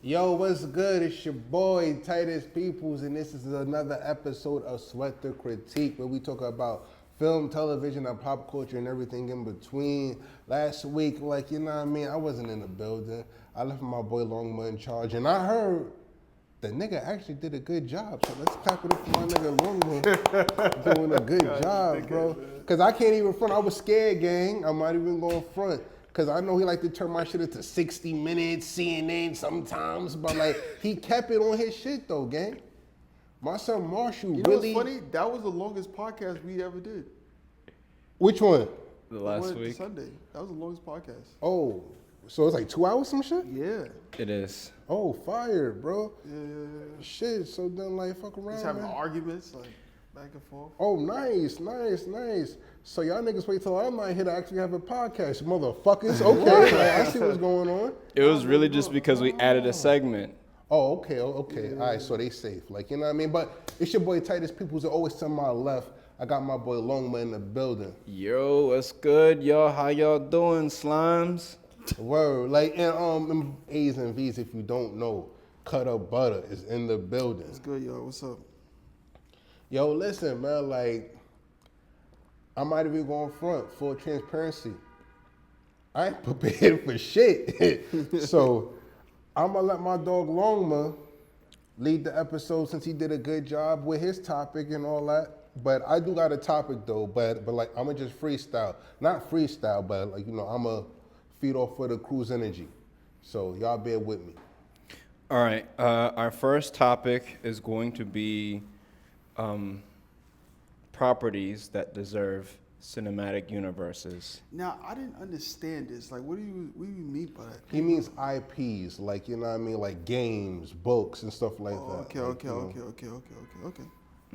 Yo, what's good? It's your boy Titus Peoples, and this is another episode of Sweat the Critique, where we talk about film, television, and pop culture and everything in between. Last week, you know what I mean, I wasn't in the building. I left my boy Longma in charge, and I heard the nigga actually did a good job. So let's clap it up for my nigga Longma doing a good job, bro. Because I can't even front. I was scared, gang. I'm not even going front. Because I know he like to turn my shit into 60 Minutes, CNN sometimes, but he kept it on his shit though, gang. My son Marshall You know what's funny? That was the longest podcast we ever did. Which one? The last week. Sunday. That was the longest podcast. Oh, so it's like 2 hours some shit? Yeah. It is. Oh, fire, bro. Yeah. Shit, so then fuck around, Just having man. arguments, back and forth. Oh, nice. So y'all niggas wait till I'm not here to actually have a podcast, motherfuckers. Okay, I see what's going on. It was really just because we added a segment. Oh, okay. All right, so they safe. You know what I mean? But it's your boy Titus Peoples. Always to my left. I got my boy Longma in the building. Yo, what's good, y'all? How y'all doing, slimes? Word. And A's and V's, if you don't know, Cut Up Butter is in the building. What's good, y'all? What's up? Yo, listen, man, I might even go in front, full transparency. I ain't prepared for shit. So I'm gonna let my dog Longma lead the episode since he did a good job with his topic and all that. But I do got a topic though, but I'm gonna just freestyle. Not freestyle, but I'm gonna feed off of the crew's energy. So y'all bear with me. All right. Our first topic is going to be properties that deserve cinematic universes. Now, I didn't understand this. What do you mean by that? He means IPs, you know what I mean, like games, books, and stuff like that. Okay.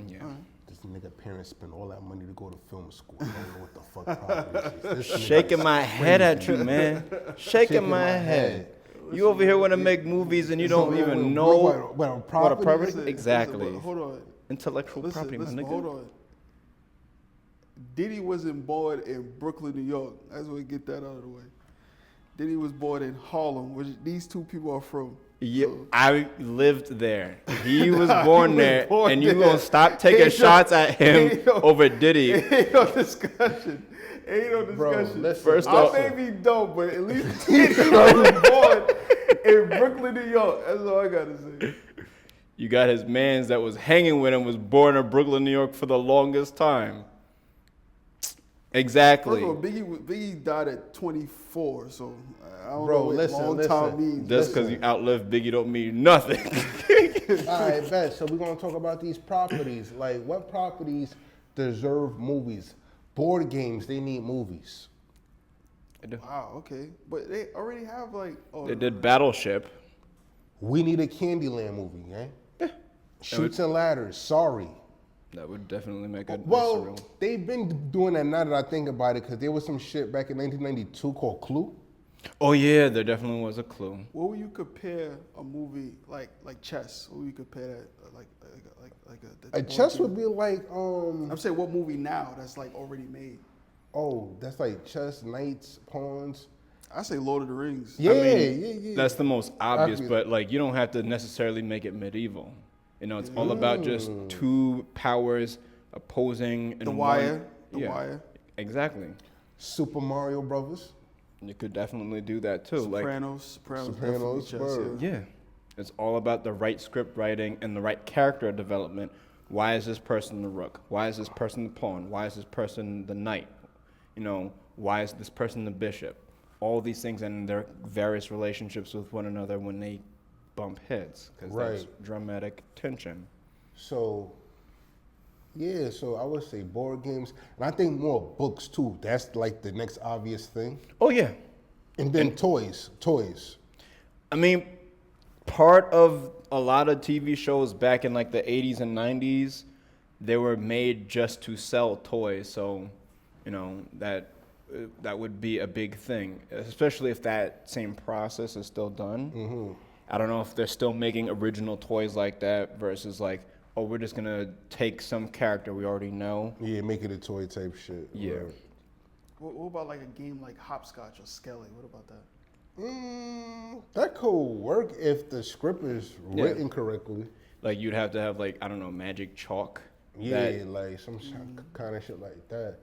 Yeah. All right. This nigga parents spend all that money to go to film school. I don't know what the fuck properties is. Shaking my head at you, man. Shaking my head. You over here want to make movies and you don't even know what a what a property property? is. Exactly. Hold on. Intellectual property, my nigga. Hold on. Diddy wasn't born in Brooklyn, New York. I just want to get that out of the way. Diddy was born in Harlem, which these two people are from. Yeah, So. I lived there. He was born there, and you gonna stop taking shots at him over Diddy? Ain't no discussion. Bro, listen, First I off, may be dumb, but at least Diddy was born in Brooklyn, New York. That's all I gotta say. you got his mans that was hanging with him was born in Brooklyn, New York for the longest time. Exactly. First of all, Biggie died at 24, so I don't Bro, know what listen. time means. Just because you outlived Biggie don't mean nothing. All right, bet. So we're going to talk about these properties. What properties deserve movies? Board games, they need movies. Wow, okay. But they already have They did Battleship. We need a Candyland movie, eh? Shoots and Ladders, sorry. That would definitely make it Well, visceral. they've been doing that now that I think about it, because there was some shit back in 1992 called Clue. Oh yeah, there definitely was a clue. What would you compare a movie like chess? What would you compare that A chess would be I'm saying what movie now that's already made? oh, that's like chess, knights, pawns. I say Lord of the Rings. Yeah, I mean, yeah. That's the most obvious, Obvious. but you don't have to necessarily make it medieval. It's all about just two powers opposing. The Wire. The Wire. Exactly. Super Mario Brothers. You could definitely do that too. Sopranos. Sopranos, Chess, word. Yeah. It's all about the right script writing and the right character development. Why is this person the rook? Why is this person the pawn? Why is this person the knight? Why is this person the bishop? All these things and their various relationships with one another when they bump heads, because that's dramatic tension. So I would say board games, and I think more books too. That's the next obvious thing. Oh yeah. And then toys. I mean, part of a lot of TV shows back in the 80s and 90s, they were made just to sell toys. So, that would be a big thing, especially if that same process is still done. Mm-hmm. I don't know if they're still making original toys like that versus we're just going to take some character we already know. Yeah, make it a toy type shit. Yeah. Right. What about a game like Hopscotch or Skelly? What about that? That could work if the script is written correctly. Like you'd have to have like, I don't know, magic chalk. Yeah, like some kind of shit like that.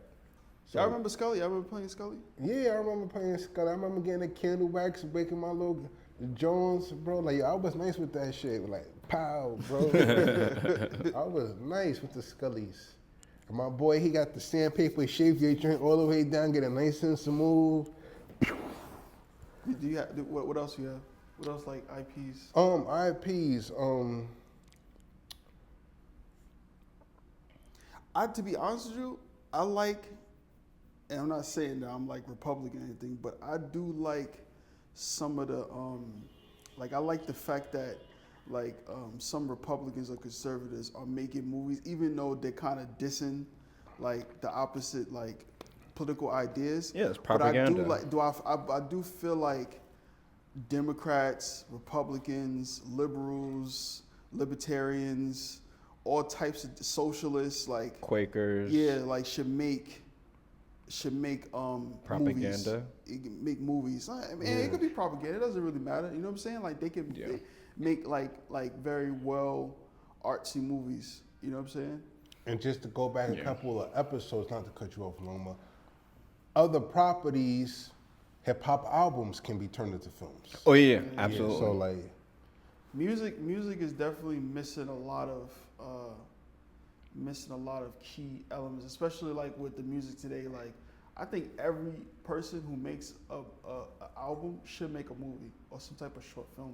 Y'all remember Scully? Y'all remember playing Scully? Yeah, I remember playing Scully. I remember getting a candle wax, breaking my little Jones, bro. Like, I was nice with that shit. Like, pow, bro. I was nice with the Scullys. And my boy, he got the sandpaper, shave your joint all the way down, get it nice and smooth. Do you have, what else you have? What else, like, IPs? IPs, To be honest with you, I like, and I'm not saying that I'm like Republican or anything, but I do like some of the, like I like the fact that like some Republicans or conservatives are making movies, even though they're kind of dissing like the opposite like political ideas. Yeah, it's propaganda. But I do feel like Democrats, Republicans, liberals, libertarians, all types of socialists, like Quakers. yeah, like should make propaganda. Make movies. I mean, it could be propaganda. It doesn't really matter. You know what I'm saying? Like they can make like very well artsy movies. You know what I'm saying? and just to go back a couple of episodes, not to cut you off, Loma, other properties, hip hop albums can be turned into films. Oh yeah, absolutely. Yeah, so like, Music is definitely missing a lot of key elements, especially like with the music today. Like, I think every person who makes a album should make a movie or some type of short film.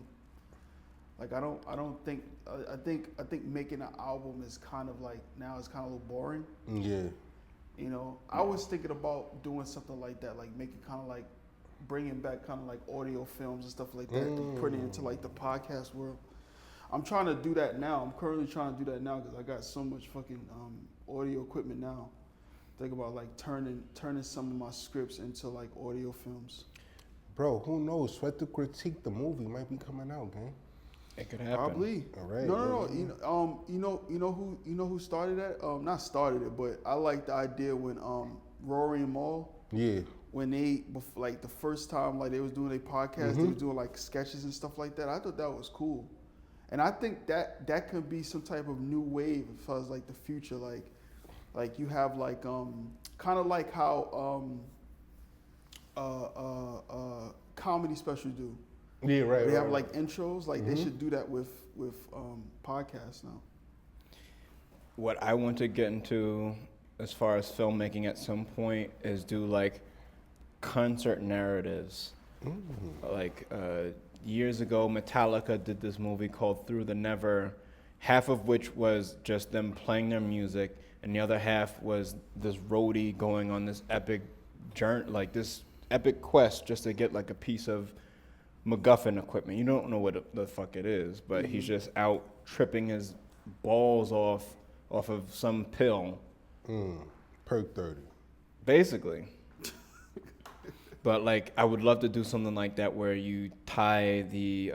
Like, I think making an album is kind of like now it's kind of a little boring. yeah. You know, I was thinking about doing something like that, like making kind of like bringing back kind of like audio films and stuff like that, to put it into like the podcast world. I'm trying to do that now. I'm currently trying to do that now because I got so much fucking audio equipment now. Think about like turning some of my scripts into like audio films. Bro, who knows? Sweat the Critique, the movie might be coming out, gang. It could happen. Probably. All right. No. You know who started that? Not started it, but I like the idea when Rory and Maul. Yeah. When they like the first time like they was doing a podcast, they was doing like sketches and stuff like that. I thought that was cool, and I think that could be some type of new wave as far as like the future. Like you have like kind of like how comedy specials do. Yeah, right. They have like intros. Like they should do that with podcasts now. What I want to get into as far as filmmaking at some point is do like concert narratives. Like years ago, Metallica did this movie called Through the Never, half of which was just them playing their music, and the other half was this roadie going on this epic journey, like this epic quest just to get like a piece of MacGuffin equipment. You don't know what the fuck it is, but he's just out tripping his balls off of some pill. Perk 30. Basically. But like, I would love to do something like that where you tie the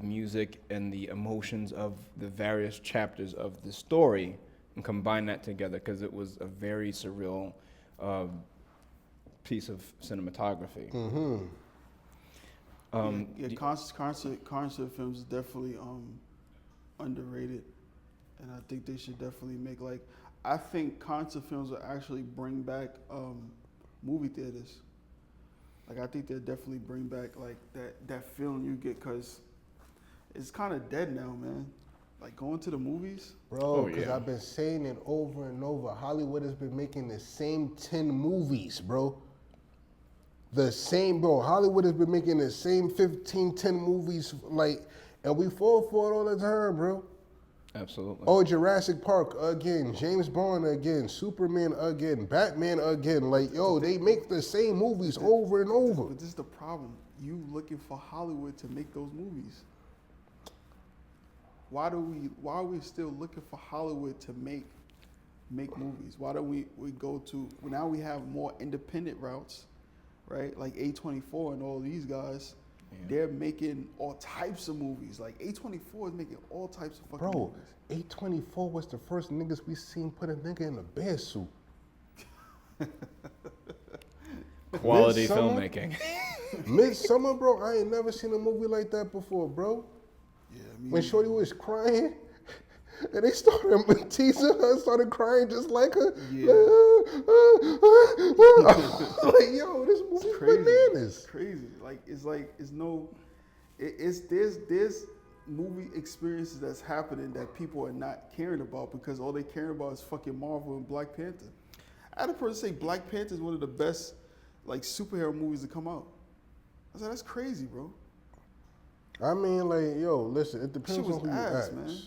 music and the emotions of the various chapters of the story and combine that together, because it was a very surreal piece of cinematography. Concert films is definitely underrated, and I think they should definitely make like. I think concert films will actually bring back movie theaters. Like, I think they'll definitely bring back like that feeling you get, because it's kind of dead now, man. Like going to the movies. Bro, because I've been saying it over and over. Hollywood has been making the same 10 movies, bro. The same, bro. Hollywood has been making the same 15, 10 movies, like, and we fall for it all the time, bro. Absolutely. Oh, Jurassic Park again, James Bond again, Superman again, Batman again. Like, yo, they make the same movies over and over. But this is the problem. You looking for Hollywood to make those movies. Why are we still looking for Hollywood to make movies? Why don't we go to, now we have more independent routes, right? Like A24 and all these guys. They're making all types of movies. Like A24 is making all types of fucking movies. A24 was the first niggas we seen put a nigga in a bear suit. Quality filmmaking. Midsummer, bro, I ain't never seen a movie like that before, bro. Yeah, When Shorty was crying, and they started teasing her, started crying just like her. Yeah. Like, yo, this movie bananas. Crazy. There's movie experiences that's happening that people are not caring about because all they caring about is fucking Marvel and Black Panther. I had a person say Black Panther is one of the best like superhero movies to come out. I was like, that's crazy, bro. I mean, like, yo, listen, it depends Shit was on who you ass, ask. man.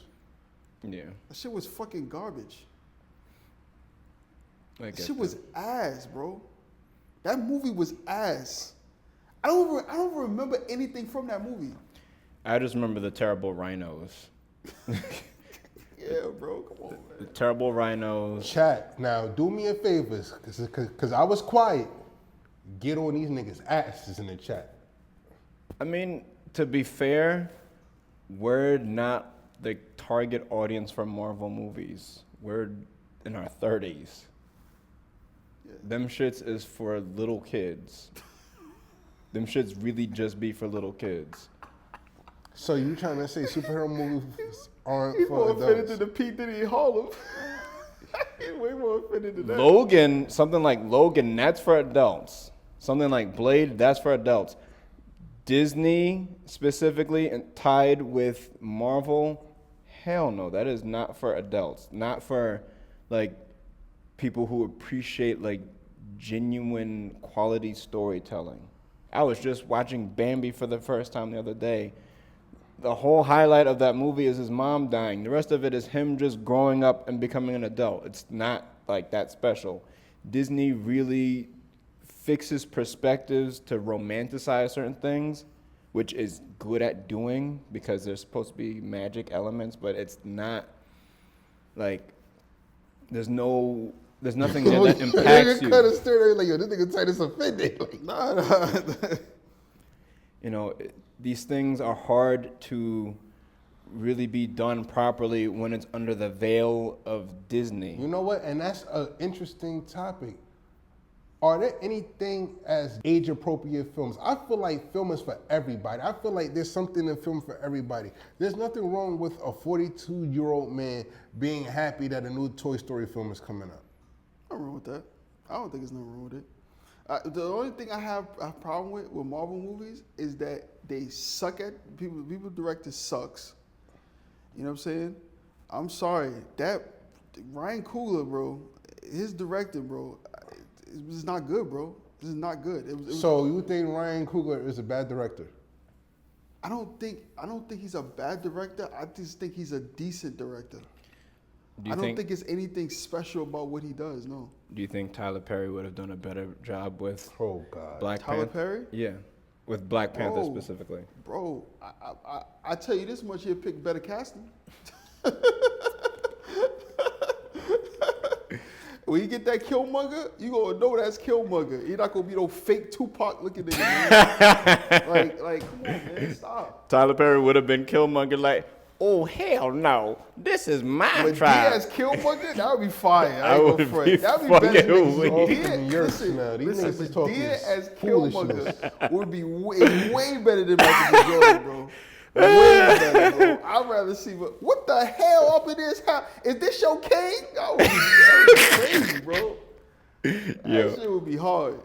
Yeah. That shit was fucking garbage. I That get shit that. was ass, bro. That movie was ass. I don't remember anything from that movie. I just remember the terrible rhinos. Yeah, bro, come on, The man. terrible rhinos. Chat, now do me a favor, because I was quiet. Get on these niggas' asses in the chat. I mean, to be fair, we're not the target audience for Marvel movies. We're in our 30s. Yeah. Them shits is for little kids. Them shits really just be for little kids. So you trying to say superhero movies aren't He for more offended adults? than the P. Diddy Harlem. He's way more offended than that. Logan, something like Logan, that's for adults. Something like Blade, that's for adults. Disney specifically and tied with Marvel, hell no, that is not for adults. Not for like people who appreciate like genuine quality storytelling. I was just watching Bambi for the first time the other day. The whole highlight of that movie is his mom dying. The rest of it is him just growing up and becoming an adult. It's not like that special. Disney really fixes perspectives to romanticize certain things, which is good at doing because there's supposed to be magic elements, but it's not like there's nothing there that impacts you. Cut a story like, yo, this nigga Titus offended. Like, Nah. You know, these things are hard to really be done properly when it's under the veil of Disney. you know what? And that's an interesting topic. Are there anything as age-appropriate films? I feel like film is for everybody. I feel like there's something in film for everybody. There's nothing wrong with a 42-year-old man being happy that a new Toy Story film is coming out. Nothing wrong with that. I don't think there's nothing wrong with it. The only thing I have a problem with Marvel movies is that they suck at people. People director sucks. You know what I'm saying? I'm sorry. That Ryan Coogler, bro, his directing, bro, it was not good, bro. This is not good. It was, So you think Ryan Coogler is a bad director? I don't think he's a bad director. I just think he's a decent director. I don't think it's anything special about what he does. No. Do you think Tyler Perry would have done a better job with Oh God. Black Tyler Panther? Perry? Yeah, with Black Panther Bro. specifically. Bro, I tell you this much, he'll pick better casting. When you get that Killmonger, you gonna know that's Killmonger. You're not gonna be no fake Tupac looking nigga. Man. like, come on, man, stop. Tyler Perry would have been Killmonger like, oh, hell no, this is my But tribe. Diaz Killmonger, that would be fire. I I ain't would gonna front. be That would be better fucking than weak. All Diaz. from Yerks now. These niggas is Listen, talking Diaz as foolishness. Killmonger would be way better than Michael B. Jordan, bro. Way better, bro. I'd rather see what the hell up in this house? Is this your king? That would be crazy, bro. That Yo. shit would be hard.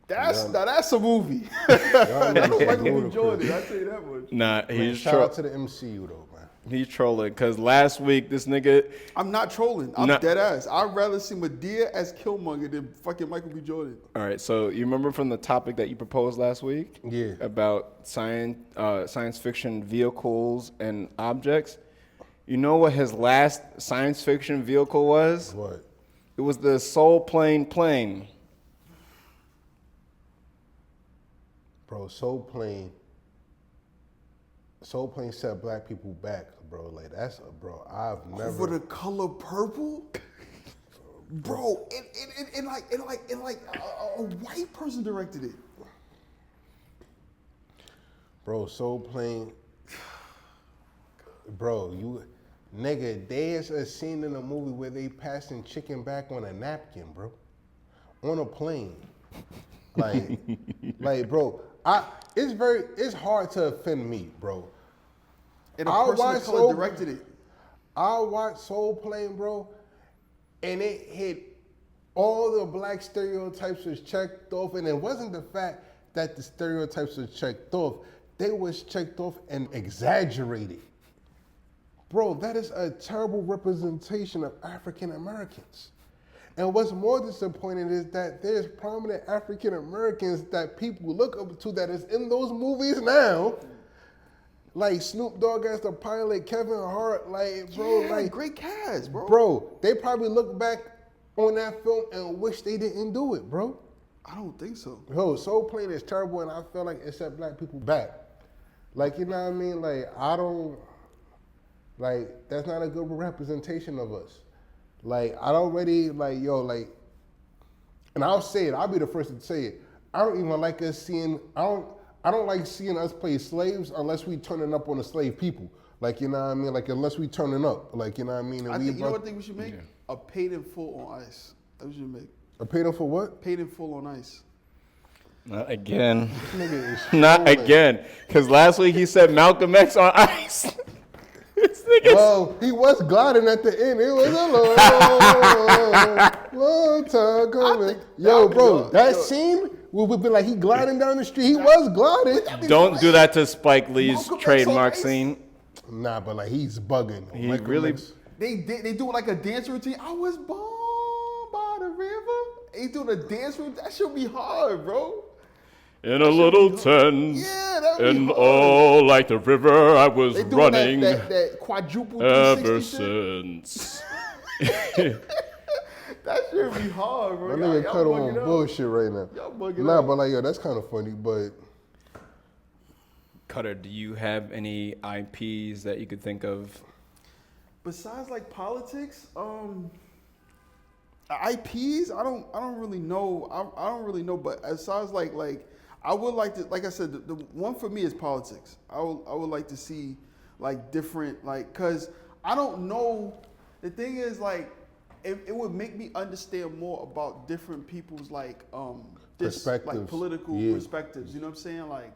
Now that's a movie. Y'all That's niggas Michael B. ludicrous. Jordan. I tell you that much. Nah, Man, he's shout out to the MCU though, man. he's trolling because last week this nigga, I'm not trolling. I'm No. dead ass. I'd rather see Madea as Killmonger than fucking Michael B. Jordan. all right, so you remember from the topic that you proposed last week? Yeah. About science fiction vehicles and objects? You know what his last science fiction vehicle was? What? It was the Soul plane. Bro, Soul Plane set black people back, bro. Like that's bro. I've never. Over the color purple, bro. And like a white person directed it. Bro, Soul Plane. Bro, you, nigga. There's a scene in a movie where they passing chicken back on a napkin, bro, on a plane. Like, bro. It's hard to offend me, bro. And the I person watched of color Soul- directed it. I watched Soul Plane, bro, and it hit all the black stereotypes was checked off, and it wasn't the fact that the stereotypes was checked off. They was checked off and exaggerated. Bro, that is a terrible representation of African Americans. And what's more disappointing is that there's prominent African Americans that people look up to that is in those movies now. Like Snoop Dogg as the pilot, Kevin Hart, like, bro, Yeah, like, great cast, bro. bro, they probably look back on that film and wish they didn't do it, bro. I don't think so. Yo, Soul Plane is terrible, and I feel like it set black people back. Like, you know what I mean? Like, that's not a good representation of us. Like, I don't really, like, yo, like, and I'll say it, I'll be the first to say it. I don't even like us seeing, I don't like seeing us play slaves unless we turning up on the slave people. Like, you know what I mean? Like, unless we turning up. Like, you know what I mean? And You know what I think we should make? A paid in full on ice. That we should make. A paid up for what? Paid in full on ice. Not again. This nigga is Not trolling. again. Because last week he said Malcolm X on ice. This nigga's Well, he was gliding at the end. It was a long time coming. Yo, bro, that scene would be like he gliding down the street. He was gliding. Don't do that to Spike Lee's Malcolm X trademark on ice? scene. Nah, but like he's bugging. He Malcolm really- X. They do like a dance routine. I was born by the river. They doing a dance routine. That should be hard, bro. In a little tent, Yeah, that would be and hard. all like the river I was They doing running that quadruple ever 360 shit. since. That should be hard, bro. That Y'all nigga cut bugging on out. bullshit right now. Y'all bugging Nah, out. but like yo, that's kind of funny. But Cutter, do you have any IPs that you could think of? Besides like politics, IPs, I don't really know. I don't really know. But as far as like I would like to, like I said, the one for me is politics. I would like to see like different cause I don't know. The thing is like it would make me understand more about different people's like Perspectives. political Yeah. perspectives. You know what I'm saying? Like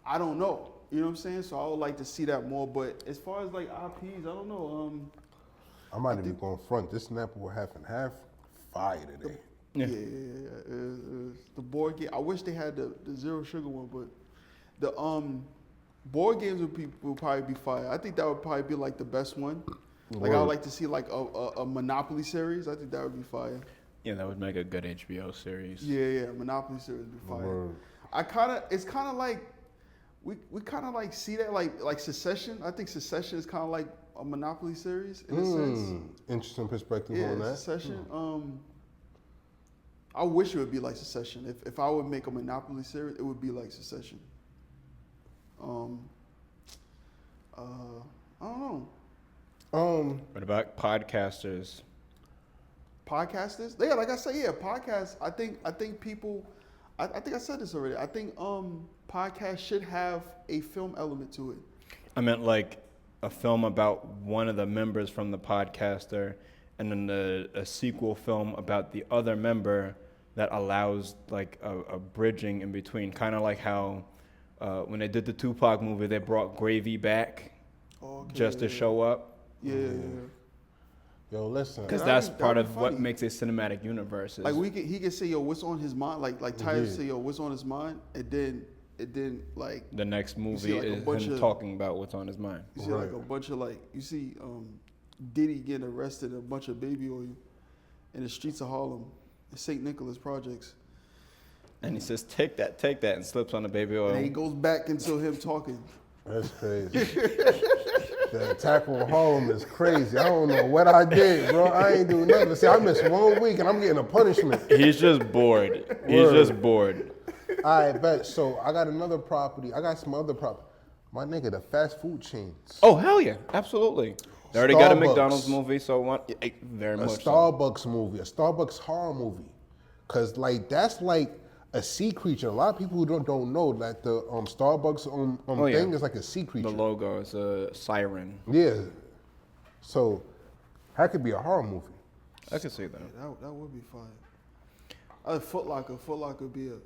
I don't know. You know what I'm saying? So I would like to see that more. But as far as like IPs, I don't know. I might even go in front. This Snapple will half and half. Fire today. Yeah. The board game. I wish they had the zero sugar one, but the board games would probably be fire. I think that would probably be like the best one. Like I Word. would like to see like a Monopoly series. I think that would be fire. Yeah, that would make a good HBO series. Yeah, Monopoly series would be fire. Word. It's kind of like we kind of like see that like Succession. I think Succession is kind of like a Monopoly series in a sense. Interesting perspective Yeah, on that. Succession. I wish it would be like Succession. If I would make a Monopoly series, it would be like Succession. I don't know. What about podcasters? Podcasters? Yeah, like I said, yeah, podcasts. I think people. I think I said this already. I think podcasts should have a film element to it. I meant like a film about one of the members from the podcaster, and then a sequel film about the other member that allows like a bridging in between, kind of like how when they did the Tupac movie, they brought Gravy back Okay, just to show up, Yeah. Yo, listen. because That'd that's be- part that'd of be what funny. makes a cinematic universe. Is, Like he could say, yo, what's on his mind? Like Titus Yeah. say, yo, what's on his mind? And then like the next see, movie like, a is bunch him of- talking about what's on his mind. you see like Right. a bunch of like you see Diddy getting arrested and a bunch of baby oil in the streets of Harlem, in St. Nicholas projects. And he says, take that, and slips on the baby oil. And then he goes back into him talking. That's crazy. The attack on Harlem is crazy. I don't know what I did, bro. I ain't do nothing. See, I missed 1 week and I'm getting a punishment. He's just bored. He's Word. just bored. All right, bet. So I got another property. I got some other property. My nigga, the fast food chains. Oh, hell yeah. Absolutely. They already got a Starbucks. McDonald's movie, so very A much so. Starbucks movie, a Starbucks horror movie. Cause like that's like a sea creature. A lot of people who don't know that the Starbucks Oh, yeah. thing is like a sea creature. The logo is a siren. Yeah. So that could be a horror movie. I can see that. That would be fine. Foot Locker.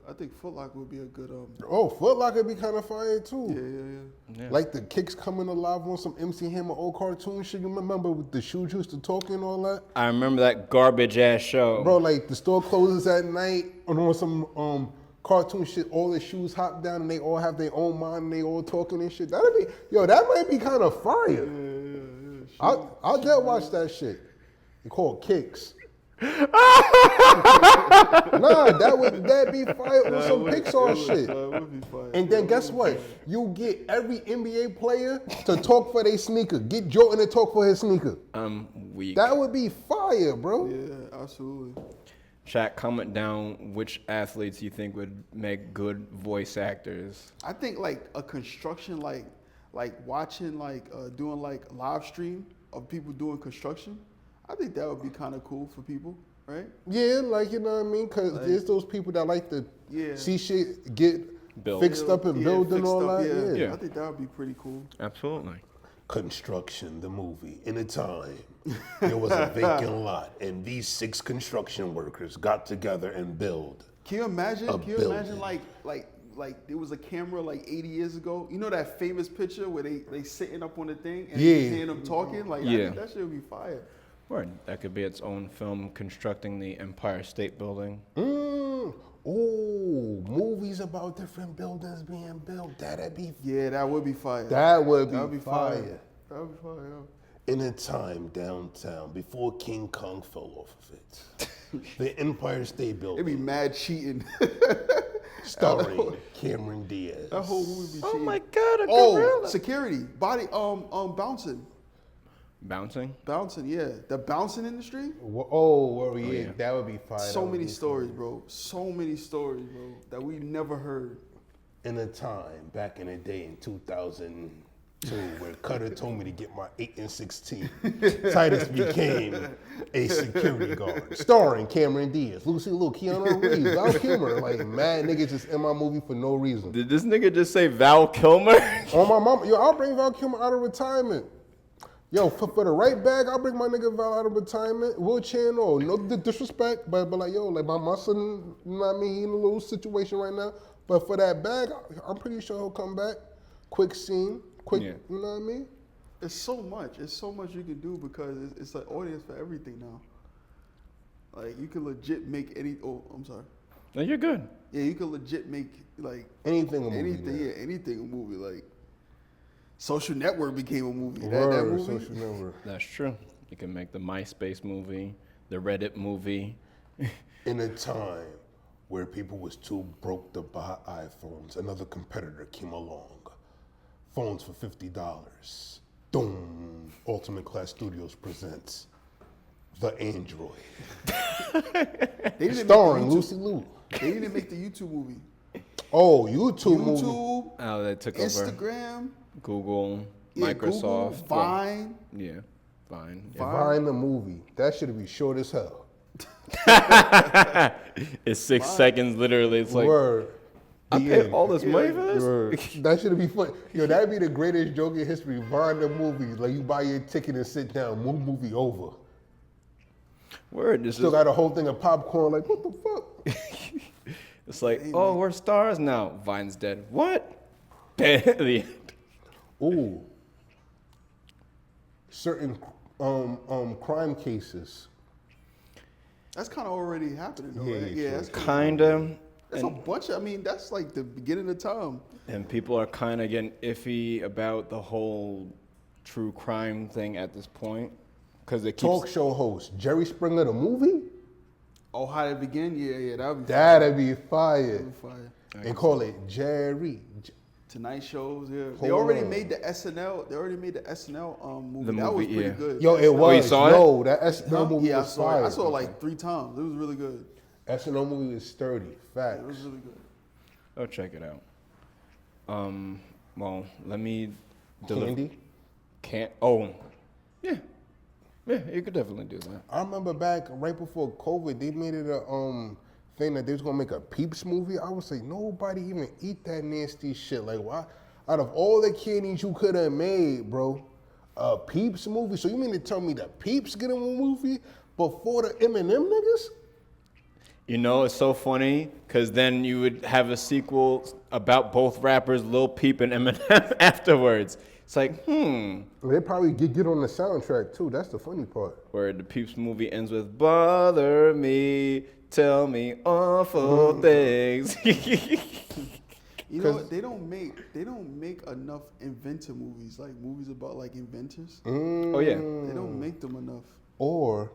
I think Foot Locker would be a good. Oh, Foot Locker be kind of fire too. Yeah. Like the kicks coming alive on some MC Hammer old cartoon shit. You remember with the shoes used to talk and all that? I remember that garbage ass show. Bro, like the store closes at night and on some cartoon shit, all the shoes hop down and they all have their own mind and they all talking and shit. That might be kind of fire. Yeah. I'll get watch that shit. They called Kicks. Nah, that'd be fire on some Pixar shit. That would be fire. And then guess what? You get every NBA player to talk for their sneaker. Get Jordan to talk for his sneaker. I'm weak. That would be fire, bro. Yeah, absolutely. Chat, comment down which athletes you think would make good voice actors. I think like a construction, like watching, doing like live stream of people doing construction. I think that would be kind of cool for people, right? Yeah, like, you know what I mean? Because there's those people that like to see shit get Build. fixed up and build and all that. Yeah, I think that would be pretty cool. Absolutely. Construction, the movie. In a time, there was a vacant lot, and these 6 construction workers got together and built. Can you imagine? building. Like there was a camera like 80 years ago. You know that famous picture where they sitting up on the thing and Yeah. you hearing them talking? Like, I think that shit would be fire. Word. That could be its own film, constructing the Empire State Building. Oh, movies about different buildings being built. That'd be Yeah, that would be fire. That would That would be be fire. fire. That would be fire. Yeah. In a time downtown before King Kong fell off of it, the Empire State Building, It'd be mad cheating. starring Cameron Diaz. That whole movie be cheating. Oh my God, a Oh, gorilla. security, body, bouncing, Bouncing? yeah, the bouncing industry. Yeah, that would be fire. So That would many be stories, bro. So many stories, bro, that we never heard. in a time back in the day in 2002 where Cutter told me to get my 8 and 16, Titus became a security guard. Starring Cameron Diaz, Lucy Liu, Keanu Reeves, Val Kilmer. Like, mad niggas just in my movie for no reason. Did this nigga just say Val Kilmer? On my mama, yo, I'll bring Val Kilmer out of retirement. Yo, for the right bag, I'll bring my nigga Val out of retirement. Wheelchair and all. No disrespect, but like, yo, like my son, you know what I mean? He in a little situation right now. But for that bag, I'm pretty sure he'll come back. Quick scene, you know what I mean? It's so much you can do because it's an audience for everything now. Like you can legit make any. Oh, I'm sorry. No, you're good. Yeah, you can legit make like Anything a movie. anything. man. Yeah, anything a movie. Like Social Network became a movie. That Word, movie. Social Network. That's true. You can make the MySpace movie, the Reddit movie. In a time where people was too broke to buy iPhones, another competitor came along. Phones for $50. Boom. Ultimate Class Studios presents The Android. They didn't Starring make the Lucy Liu. They didn't make the YouTube movie. Oh, YouTube movie. YouTube, Oh, they took over Instagram, Google, yeah, Microsoft. Google, Vine. Yeah, Vine. Yeah, Vine the movie. That should be short as hell. It's 6 seconds, literally. It's like, Word. I The paid end. all this money for this? Word. That should be fun. Yo, that'd be the greatest joke in history. Vine the movie. Like you buy your ticket and sit down. Movie over. Word. This Still is, got a whole thing of popcorn. Like, what the fuck? it's like, oh, we're stars now. Vine's dead. What? Dead. The end. Ooh. Certain crime cases. That's kind of already happening, though, right? Yeah, Yeah, sure. that's Kinda. That's a bunch. I mean, that's like the beginning of time. And people are kind of getting iffy about the whole true crime thing at this point. Because it keeps... Talk show host Jerry Springer the movie. Oh, how it begin? Yeah, that would be That'd be fire. That'd be fire. And call it Jerry. Tonight shows, yeah. Hold They already on. made the SNL. They already made the SNL movie. The That was movie, pretty yeah. good. Yo, it was. you saw it? No, that SNL movie Yeah, I was saw fire. it. I saw it like 3 times. It was really good. SNL movie was sturdy. Facts. It was really good. Oh, check it out. Well, let me... deliver- Candy. Can't... Oh. Yeah. Yeah, you could definitely do that. I remember back right before COVID, they made it a thing that they was gonna make a Peeps movie. I was like, nobody even eat that nasty shit. Like, why? Out of all the candies you could have made, bro, a Peeps movie. So you mean to tell me the Peeps get in a movie before the M&M niggas? You know, it's so funny because then you would have a sequel about both rappers, Lil Peep and Eminem, afterwards. It's like, They probably get on the soundtrack too. That's the funny part. Where the Peeps movie ends with "Bother me, tell me awful things." You know what? They don't make enough inventor movies, like movies about like inventors. Oh yeah. They don't make them enough. Or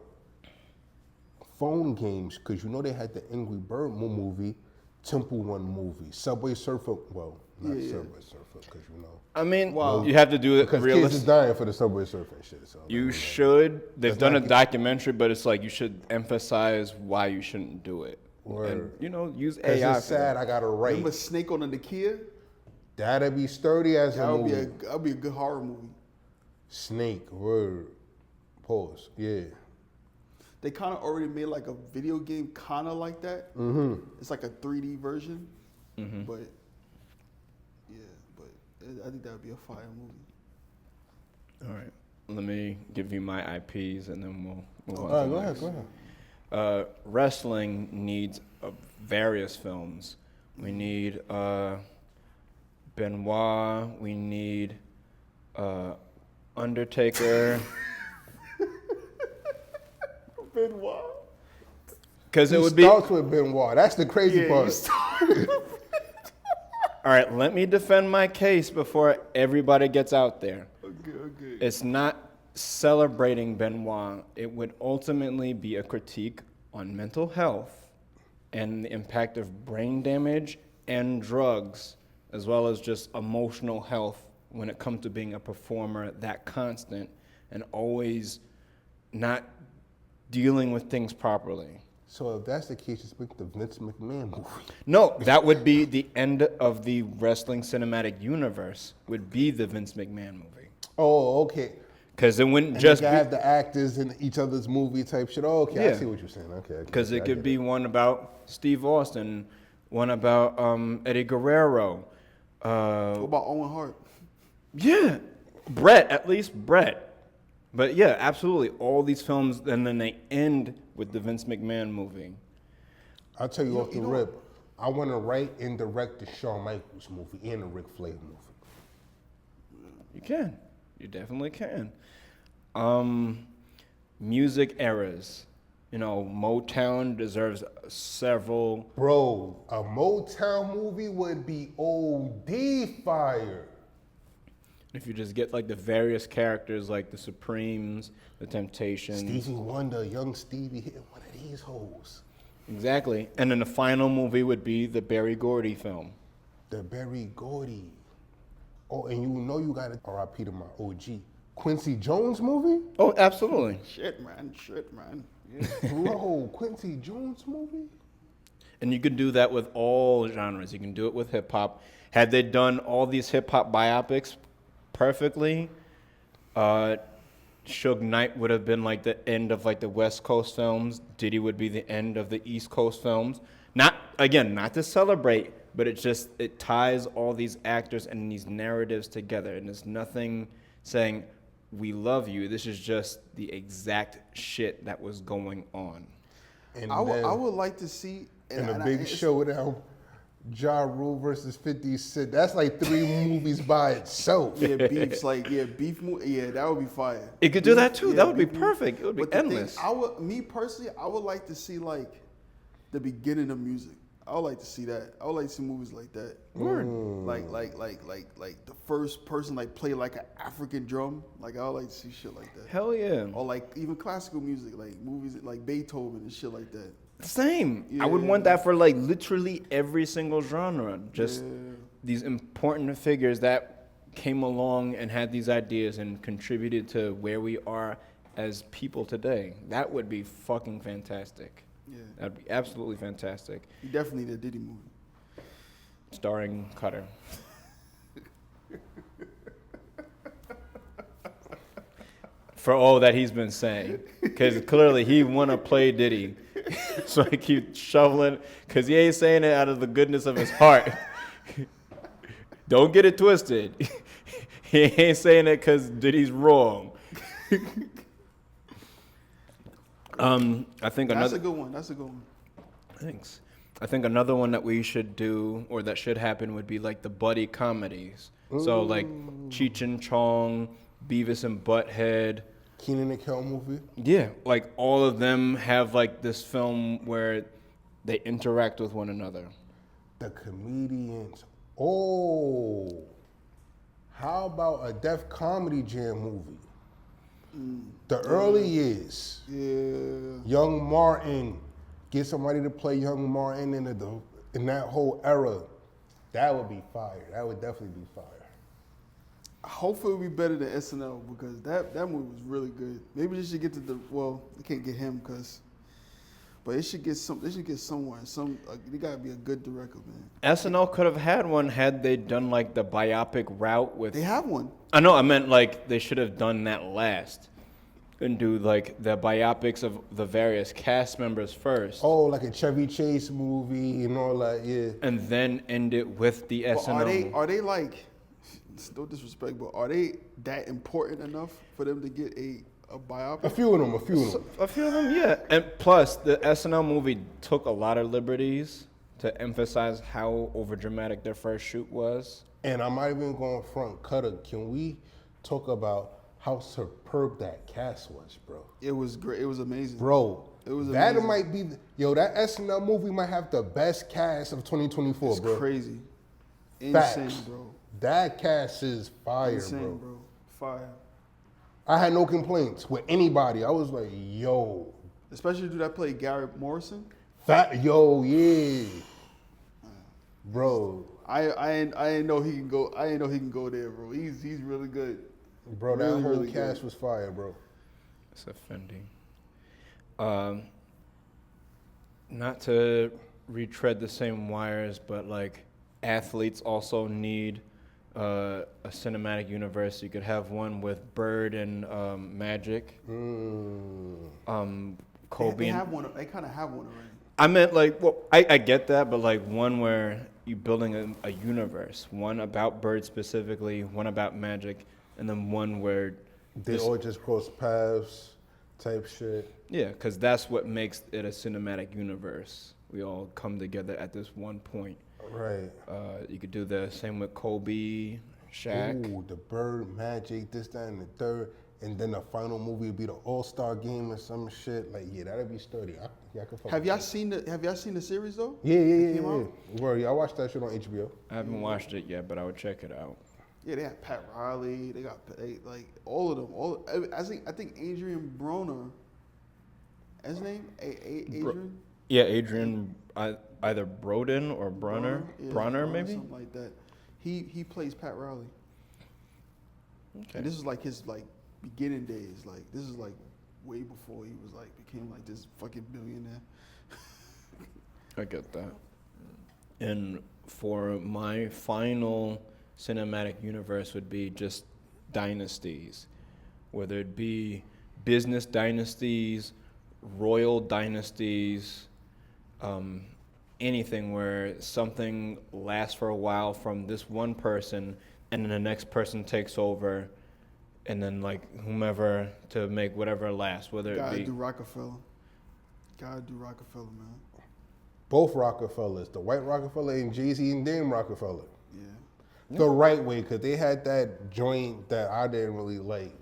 phone games, because you know they had the Angry Bird movie, Temple Run movie, Subway Surfer. Well, not Subway Surfer, because you know. I mean, you have to do it because kids is realistic. dying for the Subway Surfing shit. So You should. They've That's done a not- documentary, but it's like you should emphasize why you shouldn't do it. And, you know, use Because AI. it's sad. I gotta write. Remember Snake on the Nokia? That'd be sturdy as a movie. That'd be a good horror movie. Snake, word, pause. Yeah. They kind of already made like a video game kind of like that. Mm-hmm. It's like a 3D version, Mm-hmm. but I think that would be a fire movie. All right. Let me give you my IPs, and then we'll move on. All right, to go the ahead, next. go ahead. Wrestling needs various films. We need Benoit. We need Undertaker. Benoit. Because it He would be. starts with Benoit. That's the crazy part. All right, let me defend my case before everybody gets out there. Okay. It's not celebrating Benoit. It would ultimately be a critique on mental health and the impact of brain damage and drugs, as well as just emotional health when it comes to being a performer that constant and always not dealing with things properly. So if that's the case, just make the Vince McMahon movie. No, that would be the end of the wrestling cinematic universe, would be the Vince McMahon movie. Oh, okay. Because it wouldn't And just they be... can have the actors in each other's movie type shit. Oh, okay, I Yeah. see what you're saying. Okay. Because I it get could be one about Steve Austin, one about Eddie Guerrero. What about Owen Hart? Yeah, Brett, at least Brett. But yeah, absolutely. All these films, and then they end with the Vince McMahon movie. I'll tell you off the you know- rip. I want to write and direct the Shawn Michaels movie and the Ric Flair movie. You can. You definitely can. Music eras. You know, Motown deserves several. Bro, a Motown movie would be OD fire. If you just get like the various characters, like the Supremes, the Temptations. Stevie Wonder, young Stevie hitting one of these hoes. Exactly. And then the final movie would be the Berry Gordy film. The Berry Gordy. Oh, and you know you got to RIP to my OG. Quincy Jones movie? Oh, absolutely. Shit, man. Yeah. Bro, Quincy Jones movie? And you could do that with all genres. You can do it with hip hop. Had they done all these hip hop biopics perfectly, Suge Knight would have been like the end of like the West Coast films. Diddy would be the end of the East Coast films. Not to celebrate, but it ties all these actors and these narratives together. And there's nothing saying, we love you. This is just the exact shit that was going on. And I then would like to see in a and big it's- showdown, Ja Rule versus 50 Cent. That's like 3 movies by itself. Yeah, beefs like beef movie. Yeah, that would be fire. It could do that too. Yeah, That would be beef movie. perfect. It would be But the thing, endless. me personally, I would like to see like the beginning of music. I would like to see that. I would like to see movies like that. Word. Like the first person like play like an African drum. Like I would like to see shit like that. Hell yeah. Or like even classical music, like movies like Beethoven and shit like that. Same. I Yeah. would want that for like literally every single genre. Just these important figures that came along and had these ideas and contributed to where we are as people today. That would be fucking fantastic. Yeah, That'd be absolutely fantastic. you definitely need a Diddy movie. Starring Cutter. For all that he's been saying. Because clearly he want to play Diddy. So I keep shoveling. Because he ain't saying it out of the goodness of his heart. Don't get it twisted. He ain't saying it because Diddy's wrong. I think That's another... a good one. That's a good one. Thanks. I think another one that we should do, or that should happen, would be like the buddy comedies. So like Cheech and Chong, Beavis and Butthead. Keenan and Kel movie. Yeah, like all of them have like this film where they interact with one another. The comedians. Oh, how about a Def Comedy Jam movie? The early years. Yeah. Young Martin. Get somebody to play Young Martin in that whole era. That would be fire. That would definitely be fire. Hopefully it'll be better than SNL because that movie was really good. Maybe they should get to they can't get him but it should get somewhere. They gotta be a good director, man. SNL could have had one had they done like the biopic route with. They have one. I know. I meant like they should have done that last, and do like the biopics of the various cast members first. Oh, like a Chevy Chase movie and all that, yeah. And then end it with the But SNL. are they like? No disrespect, but are they that important enough for them to get a biopic? A few of them. A few of them, yeah. And plus, the SNL movie took a lot of liberties to emphasize how overdramatic their first shoot was. And I'm not even going front cutter. Can we talk about how superb that cast was, bro? It was great. It was amazing, Bro, It was that amazing. might be, that SNL movie might have the best cast of 2024, It's bro. crazy, Facts. insane, bro. That cast is fire, Insane, bro. Fire. I had no complaints with anybody. I was like, yo, Especially dude that played Gary Morrison. yeah, bro. I didn't know he can go. I didn't know he can go there, bro. He's really good. Bro, that Really, whole really cast good. was fire, bro. It's offending. Not to retread the same wires, but like athletes also need a cinematic universe. You could have one with Bird and Magic. Kobe. They and- have one. They kind of have one already. I meant like, well, I get that, but like one where you're building a universe, one about Bird specifically, one about Magic, and then one where They all just cross paths type shit. yeah, because that's what makes it a cinematic universe. We all come together at this one point. Right. You could do the same with Kobe, Shaq. Ooh, the Bird, Magic, this, that, and the third. And then the final movie would be the All-Star Game or some shit. Like, yeah, that'd be sturdy. I could fuck Have with y'all that. seen the series though? Yeah. came out? Bro, yeah, I watched that shit on HBO. I haven't watched it yet, but I would check it out. Yeah, they had Pat Riley. They got like all of them. I think Adrian Broner. His name Adrian. Yeah, Adrian, either Broden or Bronner. Yeah, Bronner, maybe? something like that. He plays Pat Riley. Okay. And this is like his like beginning days. Like this is like way before he was like became like this fucking billionaire. I get that. And for my final cinematic universe would be just dynasties, whether it be business dynasties, royal dynasties, anything where something lasts for a while from this one person and then the next person takes over and then like whomever to make whatever last, whether it Gotta be do Rockefeller. Gotta do Rockefeller, man. Both Rockefellers, the white Rockefeller and Jay-Z and Dame Rockefeller. Yeah. The right way, because they had that joint that I didn't really like.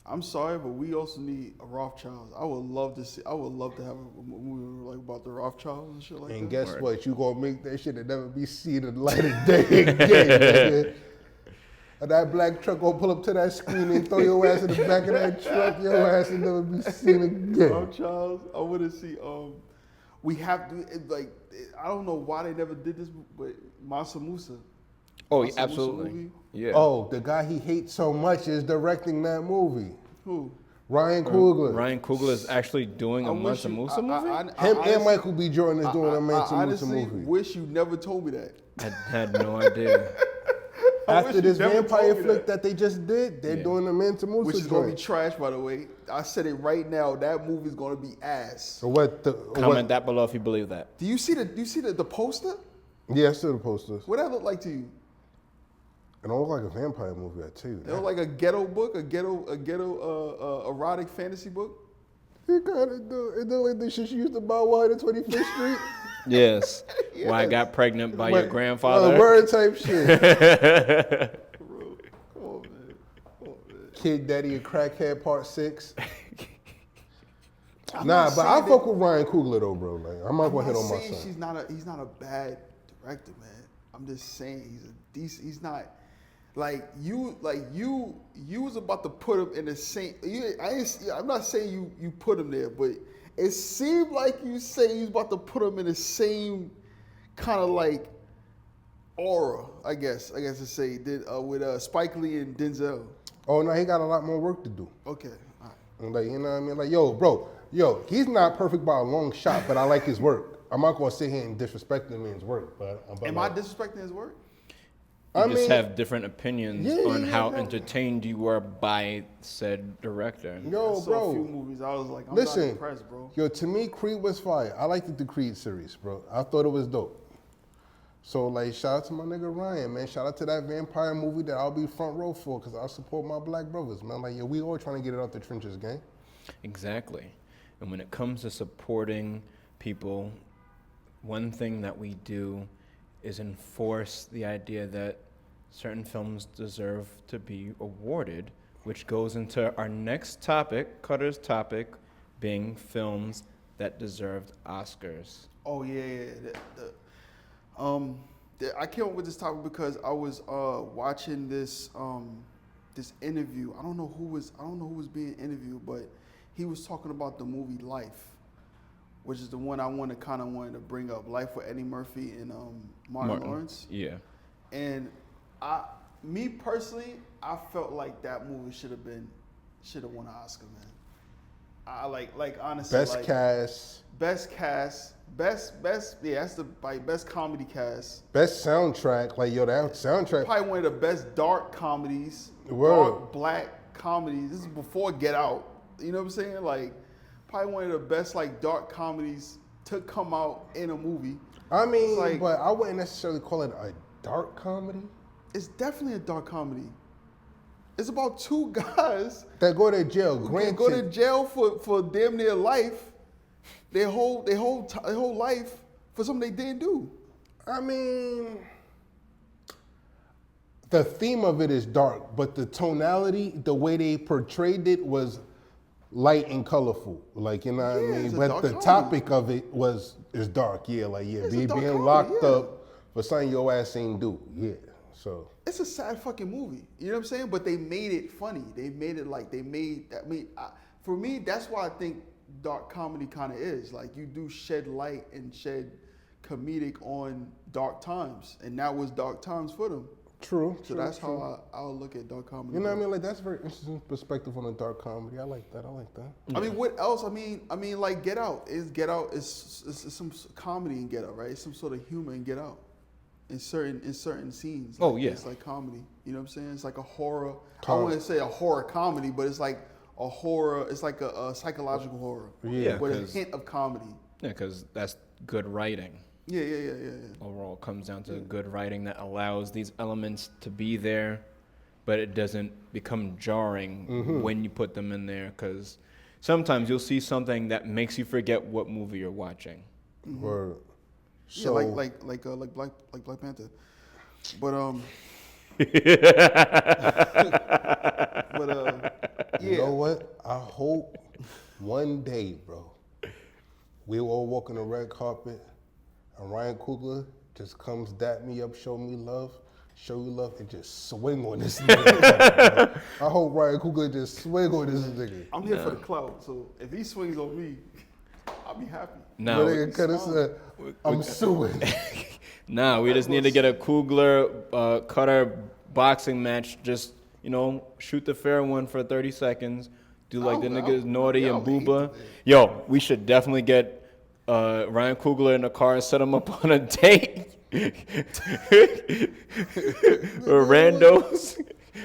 I'm sorry, but we also need a Rothschilds. I would love to have a movie like about the Rothschilds and shit like And that. guess Word. what? You gonna make that shit and never be seen in the light of day again, nigga. And that black truck gonna pull up to that screen and throw your ass in the back of that truck. Your ass will never be seen again. Rothschilds. I want to see. We have to I don't know why they never did this, but Mansa Musa. Oh, Mansa Musa absolutely. movie? Yeah. Oh, the guy he hates so much is directing that movie. Who? Ryan Coogler. Ryan Coogler is actually doing a wish Mansa you- Musa movie? Him honestly- and Michael B. Jordan is doing a I Mansa Musa honestly movie. wish you never told me that. I had no idea. I wish After you this never vampire told me flick that they just did, they're Yeah. doing a Mansa Musa Which is gonna be joint. trash, by the way. I said it right now. That movie's gonna be ass. So what the Comment that below if you believe that. Do you see the poster? Yeah, I saw the posters. What that look like to you? It don't look like a vampire movie, I tell you It that. look like a ghetto book, a ghetto erotic fantasy book. He kind of do. It look like the shit she used to buy 125th Street. Yes. Yes. Why I got pregnant by your Like, grandfather. Word type shit. Bro, come on, man. Come on, man. Kid Daddy and Crackhead Part 6. I'm Nah, not but I saying fuck with Ryan Coogler though, bro. Like, I'm not gonna hit on my saying son. he's not a bad director, man. I'm just saying he's a decent. He's not you was about to put him in the same. I'm not saying you put him there, but it seemed like you say you was about to put him in the same kind of like aura. I guess to say with Spike Lee and Denzel. Oh no, he got a lot more work to do. Okay, all right. And like, you know what I mean? Like, yo, he's not perfect by a long shot, but I like his work. I'm not gonna sit here and disrespect him in his work, but Am I disrespecting his work? You I just mean, have different opinions on how no. entertained you were by said director. Yo, I saw bro. a few movies. I was like, I'm Listen, not impressed, bro. Yo, to me, Creed was fire. I liked the Creed series, bro. I thought it was dope. So, like, shout out to my nigga Ryan, man. Shout out to that vampire movie that I'll be front row for because I support my black brothers, man. Like, yo, we all trying to get it out the trenches, gang. Exactly. And when it comes to supporting people, one thing that we do is enforce the idea that certain films deserve to be awarded, which goes into our next topic, Cutter's topic, being films that deserved Oscars. Oh yeah. I came up with this topic because I was watching this interview. I don't know who was being interviewed, but he was talking about the movie Life, which is the one I wanted to bring up. Life with Eddie Murphy and Martin Lawrence. Yeah. And me personally, I felt like that movie should have won an Oscar, man. I like honestly. Best cast. Best cast. Best that's the best comedy cast. Best soundtrack. Like, yo, that soundtrack. Probably one of the best dark comedies. Word. Dark black comedies. This is before Get Out. You know what I'm saying? Like, probably one of the best like dark comedies to come out in a movie. I mean, like, but I wouldn't necessarily call it a dark comedy. It's definitely a dark comedy. It's about two guys That go to jail. who Granted, go to jail for damn near life. Their whole life for something they didn't do. I mean, the theme of it is dark, but the tonality, the way they portrayed it was light and colorful. Like, you know what I Yeah, mean? it's a But dark the comedy. topic of it is dark. Yeah, like, yeah, It's a dark being comedy, locked yeah. up for something your ass ain't do. Yeah, so. It's a sad fucking movie. You know what I'm saying? But they made it funny. They made it like for me, that's why I think dark comedy kind of is. Like, you do shed light and shed comedic on dark times. And that was dark times for them. True. So that's how I'll look at dark comedy. You know what I mean? Like, that's a very interesting perspective on a dark comedy. I like that. I mean, what else? I mean, like Get Out is some comedy in Get Out, right? Some sort of humor in Get Out, in certain scenes. Oh, Like, yeah. it's like comedy. You know what I'm saying? It's like a horror. I Com- wouldn't say a horror comedy, but it's like a horror. It's like a psychological horror. Yeah, with a 'cause- hint of comedy. Yeah, because that's good writing. Yeah. Overall, it comes down to good writing that allows these elements to be there, but it doesn't become jarring when you put them in there. Because sometimes you'll see something that makes you forget what movie you're watching. Word. Yeah, So, like Black Panther. But you know what? I hope one day, bro, we all walk on the red carpet and Ryan Coogler just comes, dap me up, show you love, and just swing on this nigga. I hope Ryan Coogler just swing on this nigga. I'm here for the clout, so if he swings on me, I'll be happy. No, But nigga coulda said, I'm suing. nah, we just need to get a Kugler Cutter boxing match. Just, shoot the fair one for 30 seconds. Do like the niggas Naughty and Booba. Yo, we should definitely get Ryan Coogler in the car and set him up on a date. Or randos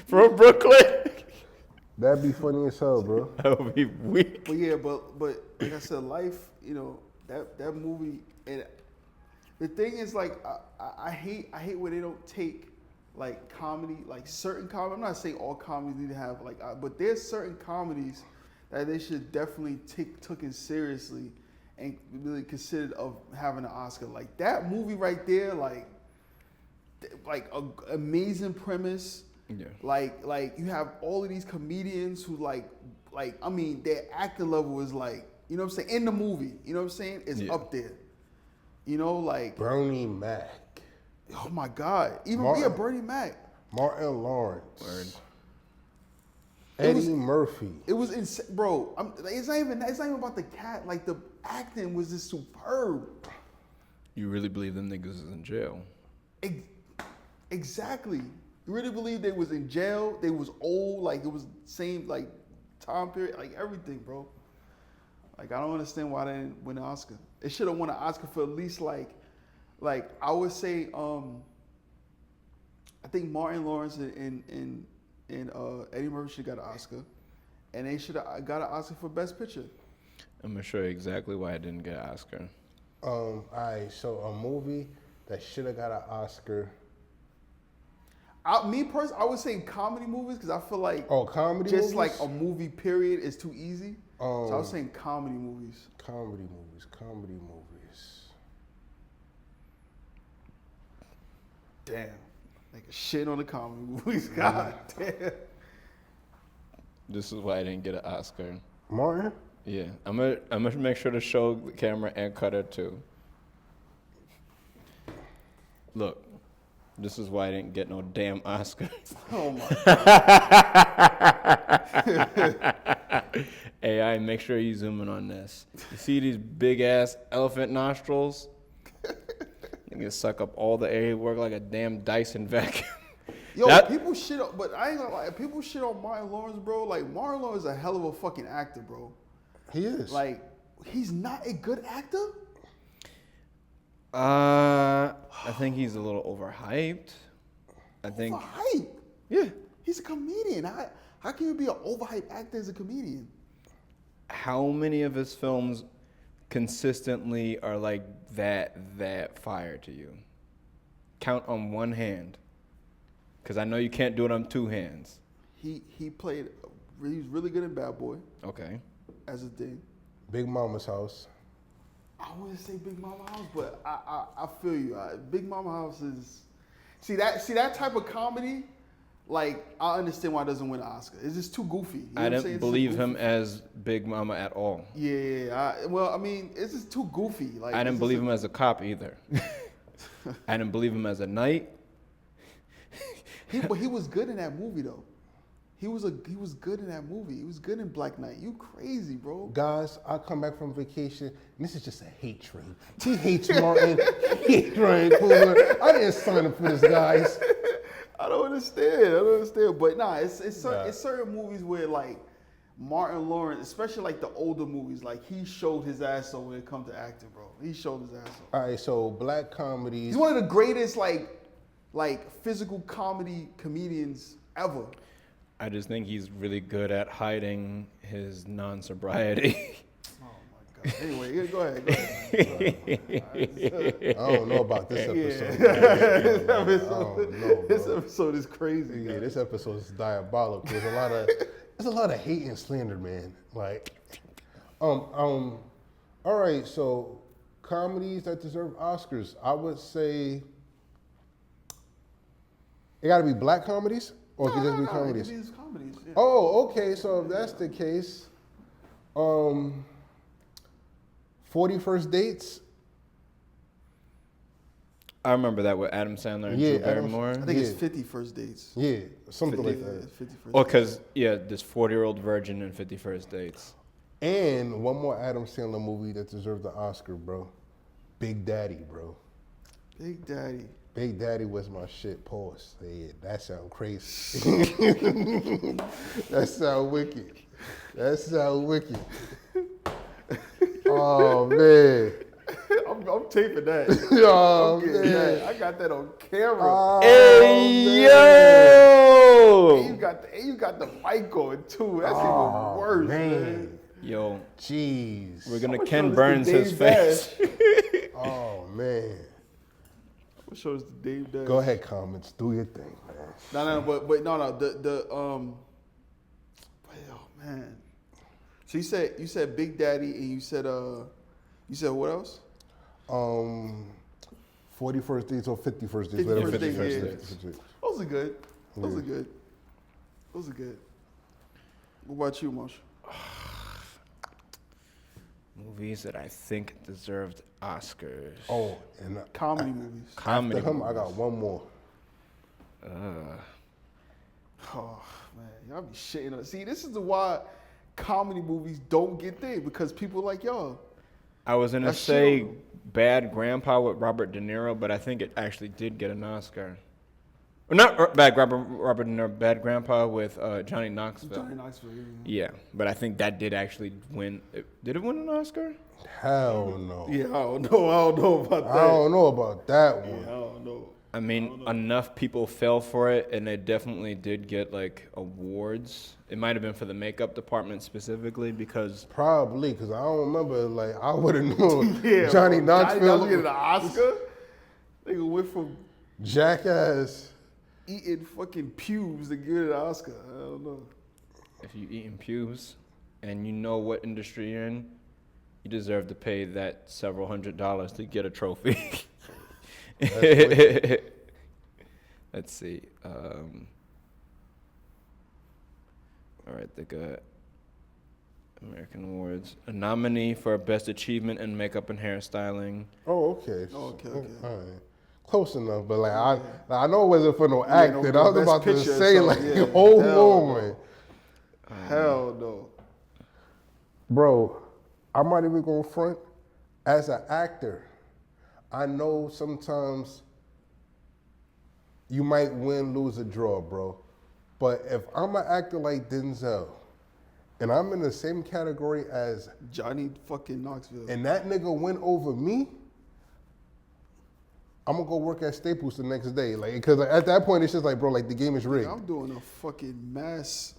from Brooklyn. That'd be funny as hell, bro. That would be weak. But yeah, but like I said, Life, that movie, and the thing is, like, I hate when they don't take like comedy, like certain comedy. I'm not saying all comedies need to have but there's certain comedies that they should definitely took it seriously and really considered of having an Oscar. Like that movie right there, like a amazing premise. Yeah. Like you have all of these comedians who like I mean their acting level is like, you know what I'm saying, in the movie, you know what I'm saying, it's up there. You know, like Bernie Mac. Oh my God! Even Bernie Mac, Martin Lawrence, Word. Eddie Murphy. It was insane, bro. It's not even about the cat. Like the acting was just superb. You really believe them niggas is in jail? Exactly. You really believe they was in jail? They was old. Like it was same like time period. Like everything, bro. Like I don't understand why they didn't win an Oscar. It should have won an Oscar for at least like I would say I think Martin Lawrence and Eddie Murphy should have got an Oscar, and they should have got an Oscar for Best Picture. I'm gonna show you exactly why I didn't get an Oscar. Alright, so a movie that should have got an Oscar. Me personally, I would say comedy movies because I feel like comedy just movies? like a movie period is too easy. So I was saying comedy movies. Comedy movies. Damn, like a shit on the comedy movies. God damn. This is why I didn't get an Oscar. Martin? Yeah, I'm gonna make sure to show the camera and Cutter too. Look, this is why I didn't get no damn Oscar. Oh my God. AI, make sure you zoom in on this. You see these big ass elephant nostrils? You can suck up all the air, work like a damn Dyson vacuum. Yo, people shit on, but I ain't gonna lie, people shit on Martin Lawrence, bro. Like Martin Lawrence is a hell of a fucking actor, bro. He is. Like, he's not a good actor? I think he's a little overhyped. I think. Overhyped? Yeah. He's a comedian. How can you be an overhyped actor as a comedian? How many of his films consistently are like that fire to you? Count on one hand, because I know you can't do it on two hands. He played. He was really good in Bad Boy. Okay. As a thing. Big Mama's House. I wouldn't say Big Mama House, but I feel you. Big Mama House is see that type of comedy. Like I understand why it doesn't win an Oscar. It's just too goofy. You know I didn't believe him as Big Mama at all. Yeah. Well, I mean, it's just too goofy. Like I didn't believe him as a cop either. I didn't believe him as a knight. But he was good in that movie though. He was good in that movie. He was good in Black Knight. You crazy, bro. Guys, I come back from vacation, and this is just a hate train. He hates Martin. He hates Ryan Coogler. I didn't sign up for this, guys. I don't understand. But nah, it's certain movies where like Martin Lawrence, especially like the older movies, like he showed his ass off when it comes to acting, bro. He showed his ass off. All right, so black comedies. He's one of the greatest like physical comedy comedians ever. I just think he's really good at hiding his non-sobriety. Oh my God. Anyway, go ahead. I don't know about this episode. This episode is crazy. Yeah, this episode is diabolical. There's a lot of hate and slander, man. Like, all right. So, comedies that deserve Oscars, I would say it got to be black comedies, or it could just be comedies. It could be comedies. Yeah. Oh, okay. So if that's the case, 40 First Dates. I remember that with Adam Sandler and Drew Barrymore. I think it's 50 First Dates. Yeah, something like that. 50 First Oh, because, this 40-year-old virgin and 50 First Dates. And one more Adam Sandler movie that deserved the Oscar, bro. Big Daddy, bro. Big Daddy. Big Daddy was my shit. Pause. Yeah, that sound crazy. That sound wicked. Oh, man. I'm taping that. Oh, man. That. I got that on camera. Oh, Hey, man. yo! And you got the mic going too. That's even worse, man. Yo, Jeez. we're going to I'ma show Ken this Burns to his Dave face. Oh, man. What shows the Dave Dash? Go ahead, comments. Do your thing, man. No, but no. Oh man. So you said Big Daddy, and you said what else? 41st Dates or 51st Dates. 51st whatever. Dates, yeah. 51st Dates. Those are good. Those Yeah. are good. Those are good. What about you, Marsh? Movies that I think deserved Oscars. Oh, and Comedy movies. Comedy. after him, I movies. got one more. Oh man, y'all be shitting on. See, this is why comedy movies don't get there because people like y'all. I was gonna That's say shit on them. Bad Grandpa with Robert De Niro, but I think it actually did get an Oscar. Or not Bad Robert De Niro, Bad Grandpa with Johnny Knoxville. Johnny Knoxville. Yeah, but I think that did actually win. Did it win an Oscar? Hell no. Yeah, I don't know about that. I don't know about that one. I don't know. I mean, enough people fell for it, and it definitely did get like awards. It might have been for the makeup department specifically because Probably, because I don't remember, like, I would have known Yeah, Johnny bro. Knoxville, getting an Oscar. Nigga went from Jackass. eating fucking pubes to get an Oscar. I don't know. if you eating pubes and you know what industry you're in, you deserve to pay that several $100s to get a trophy. Let's see. All right, they got American Awards. A nominee for Best Achievement in Makeup and Hairstyling. Oh, okay. Oh, okay. All right. Close enough, but like I know it wasn't for no Yeah, acting. no I was Best about to Picture or say, like, something, yeah. hold Hell on, Hell no. bro. I'm not even gonna front. As an actor, I know sometimes you might win, lose, or draw, bro. But if I'm an actor like Denzel, and I'm in the same category as, Johnny fucking Knoxville. and that nigga win over me, I'm gonna go work at Staples the next day, like, because at that point it's just like, bro, like the game is rigged. I'm doing a fucking mass.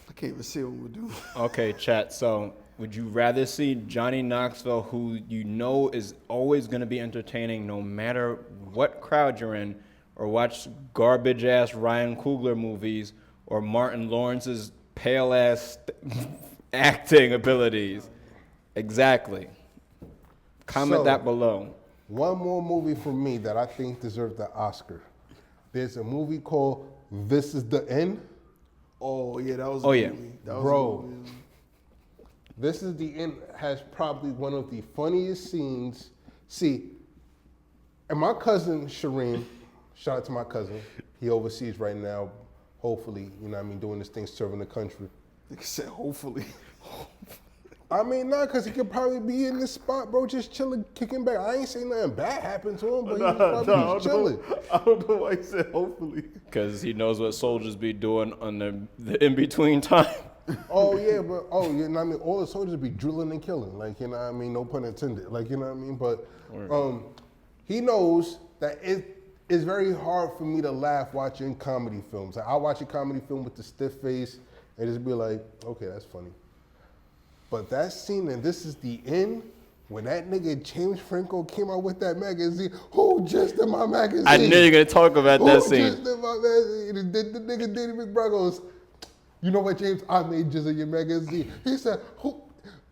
I can't even see what we're doing. Okay, chat. So, would you rather see Johnny Knoxville, who you know is always going to be entertaining no matter what crowd you're in, or watch garbage ass Ryan Coogler movies, or Martin Lawrence's pale ass acting abilities? Exactly. Comment So- that below. One more movie for me that I think deserved the Oscar. There's a movie called This Is the End. Oh yeah, that was. Oh, a yeah. movie. That was Bro. A movie. This Is the End has probably one of the funniest scenes. See, and my cousin Shireen, shout out to my cousin. He overseas right now, hopefully, you know what I mean, doing this thing, serving the country. Nigga said hopefully. I mean, nah, because he could probably be in this spot, bro, just chilling, kicking back. I ain't saying nothing bad happened to him, but he's probably just chilling. I don't know why he said hopefully. Because he knows what soldiers be doing on the in-between time. Oh, yeah, but, you know what I mean? All the soldiers be drilling and killing, like, you know what I mean? No pun intended, like, you know what I mean? But he knows that it's very hard for me to laugh watching comedy films. Like, I'll watch a comedy film with the stiff face and just be like, okay, that's funny. But that scene, and This Is the End, when that nigga James Franco came out with that magazine, who just in my magazine? I knew you were going to talk about that Who scene. just in my magazine? The nigga Danny McBride goes, you know what, James? I made jizz in your magazine. He said, who?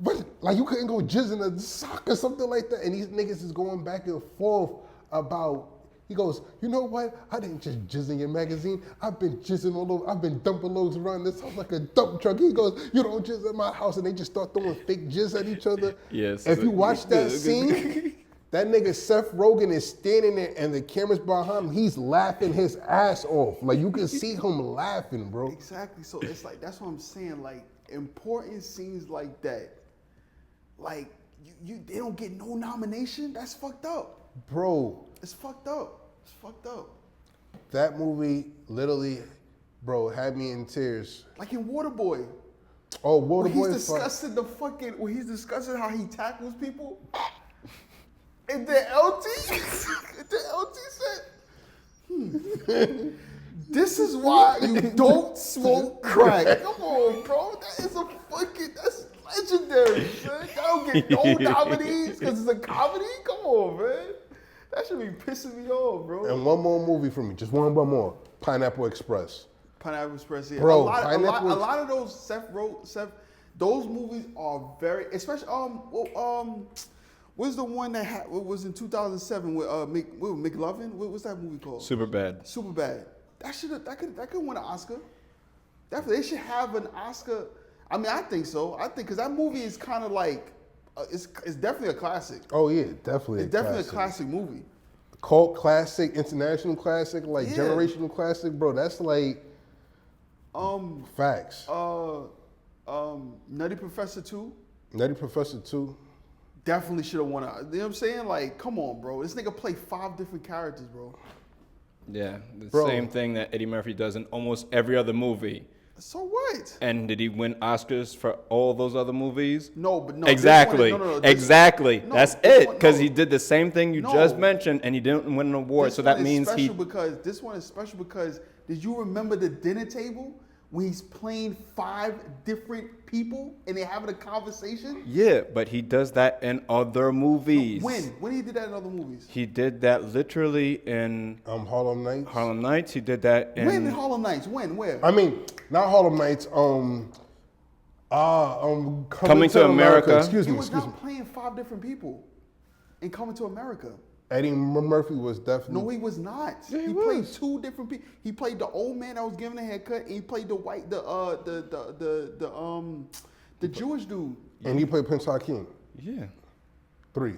But like you couldn't go jizz in a sock or something like that. And these niggas is going back and forth about. He goes, you know what? I didn't just jizz in your magazine. I've been jizzing all over. I've been dumping loads around this house like a dump truck. He goes, you don't jizz in my house, and they just start throwing fake jizz at each other. Yes. If you watch that scene, that nigga Seth Rogen is standing there and the camera's behind him. He's laughing his ass off. Like you can see him laughing, bro. Exactly. So it's like that's what I'm saying. Like important scenes like that, like they don't get no nomination. That's fucked up. Bro, It's fucked up. It's fucked up. that movie literally, bro, had me in tears. Like in Waterboy. Oh, When Waterboy. he's discussing when he's discussing how he tackles people. And then LT said, this is why you don't smoke crack. Come on, bro. That is that's legendary, man. That don't get no nominees because it's a comedy. Come on, man. That should be pissing me off, bro. And one more movie for me, just one more. Pineapple Express. Pineapple Express, yeah. Bro, a Pineapple lot of those Seth Those movies are very, especially what's the one that was in 2007 with McLovin? What was that movie called? Super bad. Superbad. That could win an Oscar. Definitely, they should have an Oscar. I mean, I think so. I think because that movie is kind of like it's definitely a classic. Oh yeah, definitely. It's definitely a classic movie. Cult classic, international classic, like Yeah. generational classic, bro. That's like facts. Nutty Professor 2 Nutty Professor 2. definitely should have won. You know what I'm saying? Like, come on, bro. This nigga played 5 different characters, bro. Yeah, the Bro. same thing that Eddie Murphy does in almost every other movie. So what? And did he win Oscars for all those other movies? No, but no. Exactly. Exactly. That's it. Because he did the same thing you just mentioned, and he didn't win an award. So that means he. This one is special because did you remember the dinner table when he's playing 5 different people and they're having a conversation? Yeah, but he does that in other movies. When he did that in other movies? He did that literally in Harlem Nights. Harlem Nights. He did that in. When in Harlem Nights? When? Where? I mean, not Harlem Nights. Coming to America. Excuse He me. was Excuse me. not playing 5 different people in Coming to America. Eddie Murphy was definitely. No, he was not. Yeah, he played was. 2 different people. He played the old man that was giving a haircut, and he played the Jewish dude. And he played Prince Hakeem. Yeah. 3.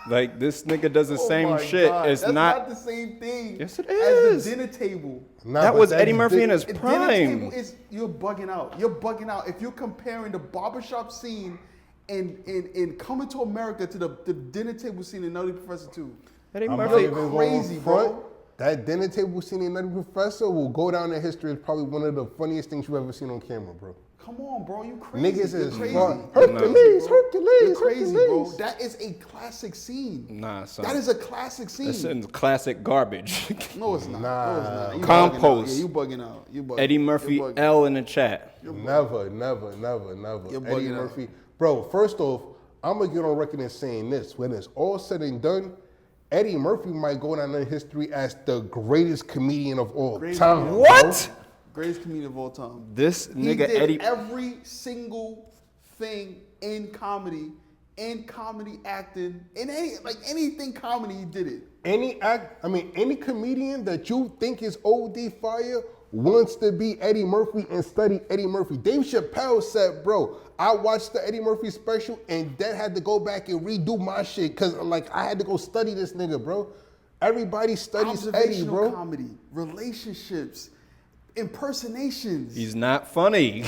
Like, this nigga does the Oh same my shit. God, It's that's not. the same thing. Yes, it As is. the dinner table. Nah, That but was that's Eddie Murphy in di- his The dinner prime. table is you're bugging out. You're bugging out. If you're comparing the barbershop scene in Coming to America to the dinner table scene in Nutty Professor 2. Eddie I'm Murphy. not even going crazy, front. bro. That dinner table scene in Nutty Professor will go down in history as probably one of the funniest things you've ever seen on camera, bro. Come on, bro. You crazy. Niggas You're is crazy. fun. You're Hercules, crazy, bro. Hercules, You're crazy, bro. Hercules. That is a classic scene. Nah, son. That is a classic scene. That's in classic garbage. No, it's not. Nah. No, it's not. You Compost. bugging out. Yeah, you bugging out. You bugging. Eddie You're Murphy bugging. L in the chat. Never. You're Eddie bugging out. Murphy. Bro, first off, I'm going to get on record in saying this. When it's all said and done, Eddie Murphy might go down in history as the greatest comedian of all Greatest time. comedian. What? Greatest comedian of all time. This He nigga did Eddie. every single thing in comedy acting, in anything comedy, he did it. Any comedian that you think is OD fire wants to be Eddie Murphy and study Eddie Murphy. Dave Chappelle said, bro, I watched the Eddie Murphy special and then had to go back and redo my shit because I had to go study this nigga, bro. Everybody studies Eddie, Observational bro. comedy, relationships, impersonations. He's not funny.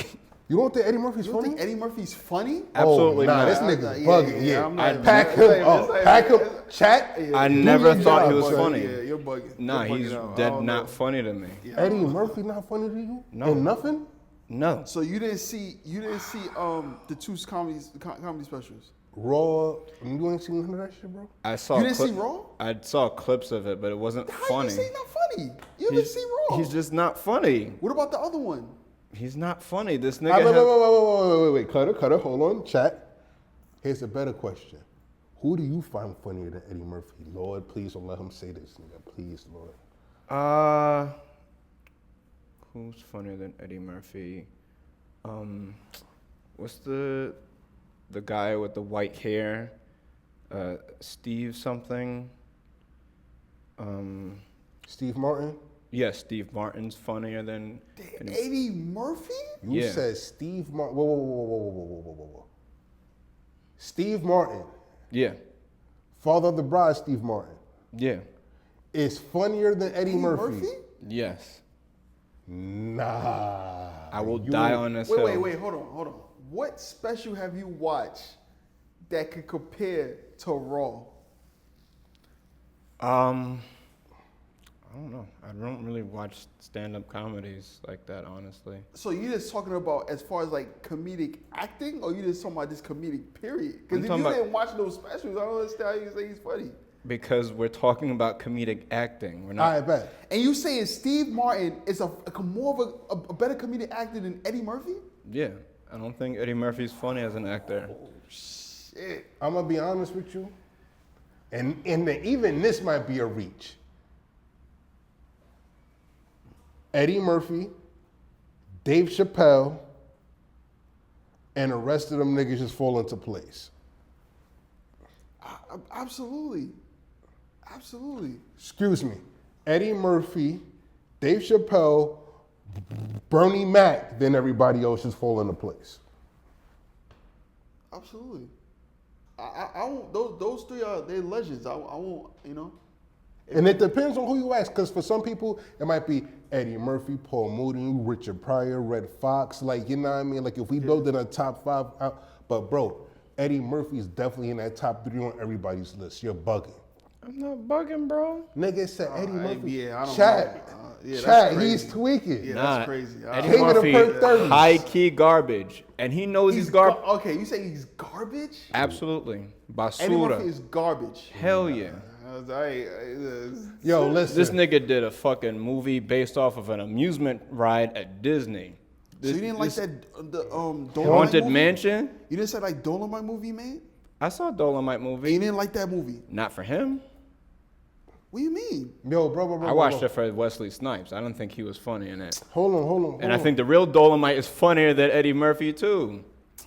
You don't think Eddie Murphy's You don't funny? think Eddie Murphy's funny? Absolutely nah, not. this nigga's Yeah, bugging. yeah, Yeah, I'm not even- pack it's him like- up. it's like- Pack him. Chat. I do never your thought he job, was son. funny. Yeah, you're bugging. Nah, You're he's bugging out. I dead don't not know. funny to me. Eddie Murphy not funny to you? No. And nothing? No. So you didn't see the 2 comedy specials? Raw. You ain't seen none of that shit, bro? I saw. You didn't see Raw? I saw clips of it, but it wasn't How funny. you say not funny? You haven't He's, seen Raw. he's just not funny. What about the other one? He's not funny. This Wait, nigga. wait. Cutter. Hold on. Chat. Here's a better question. Who do you find funnier than Eddie Murphy? Lord, please don't let him say this, nigga. Please, Lord. Who's funnier than Eddie Murphy? What's the guy with the white hair? Steve something. Steve Martin? Yeah, Steve Martin's funnier than Eddie Murphy? You Yeah. said Steve Martin. Whoa. Steve Martin, Yeah, father of the bride, Steve Martin, yeah, is funnier than Eddie Murphy? yes. Nah. I will You- die on this hill. Wait, hold on. What special have you watched that could compare to Raw? I don't know. I don't really watch stand-up comedies like that, honestly. So you just talking about as far as like comedic acting, or you just talking about this comedic period? Because I'm if you talking about- didn't watch those specials, I don't understand how you can say he's funny. Because we're talking about comedic acting. We're not. I bet. And you saying Steve Martin is more of a better comedic actor than Eddie Murphy? Yeah, I don't think Eddie Murphy's funny as an actor. Shit. I'm gonna be honest with you, and even this might be a reach. Eddie Murphy, Dave Chappelle, and the rest of them niggas just fall into place. Absolutely. Excuse me. Eddie Murphy, Dave Chappelle, Bernie Mac, then everybody else just fall into place. Absolutely. I won't, those three are, they're legends. I won't, you know. And it depends on who you ask, because for some people, it might be Eddie Murphy, Paul Moody, Richard Pryor, Red Fox, like, you know what I mean? Like, if we build in a top 5, but bro, Eddie Murphy is definitely in that top 3 on everybody's list. You're bugging. I'm not bugging, bro. Nigga said Eddie Murphy. Yeah, I don't Chat, know. Yeah, chat, that's he's crazy. tweaking. Yeah, Nah, that's crazy. Eddie King of the Murphy, perk 30s. high key garbage, and he knows he's garbage. Okay, you say he's garbage? Absolutely, Eddie Murphy basura. is garbage. Hell yeah. Yo, listen. This nigga did a fucking movie based off of an amusement ride at Disney. So you didn't like that Dolomite Haunted movie? Mansion? You didn't say like Dolomite movie, man? I saw Dolomite And you movie. didn't like that movie? Not for him. What do you mean? Yo, bro. I watched it for Wesley Snipes. I don't think he was funny in it. Hold on. And I think the real Dolomite is funnier than Eddie Murphy too.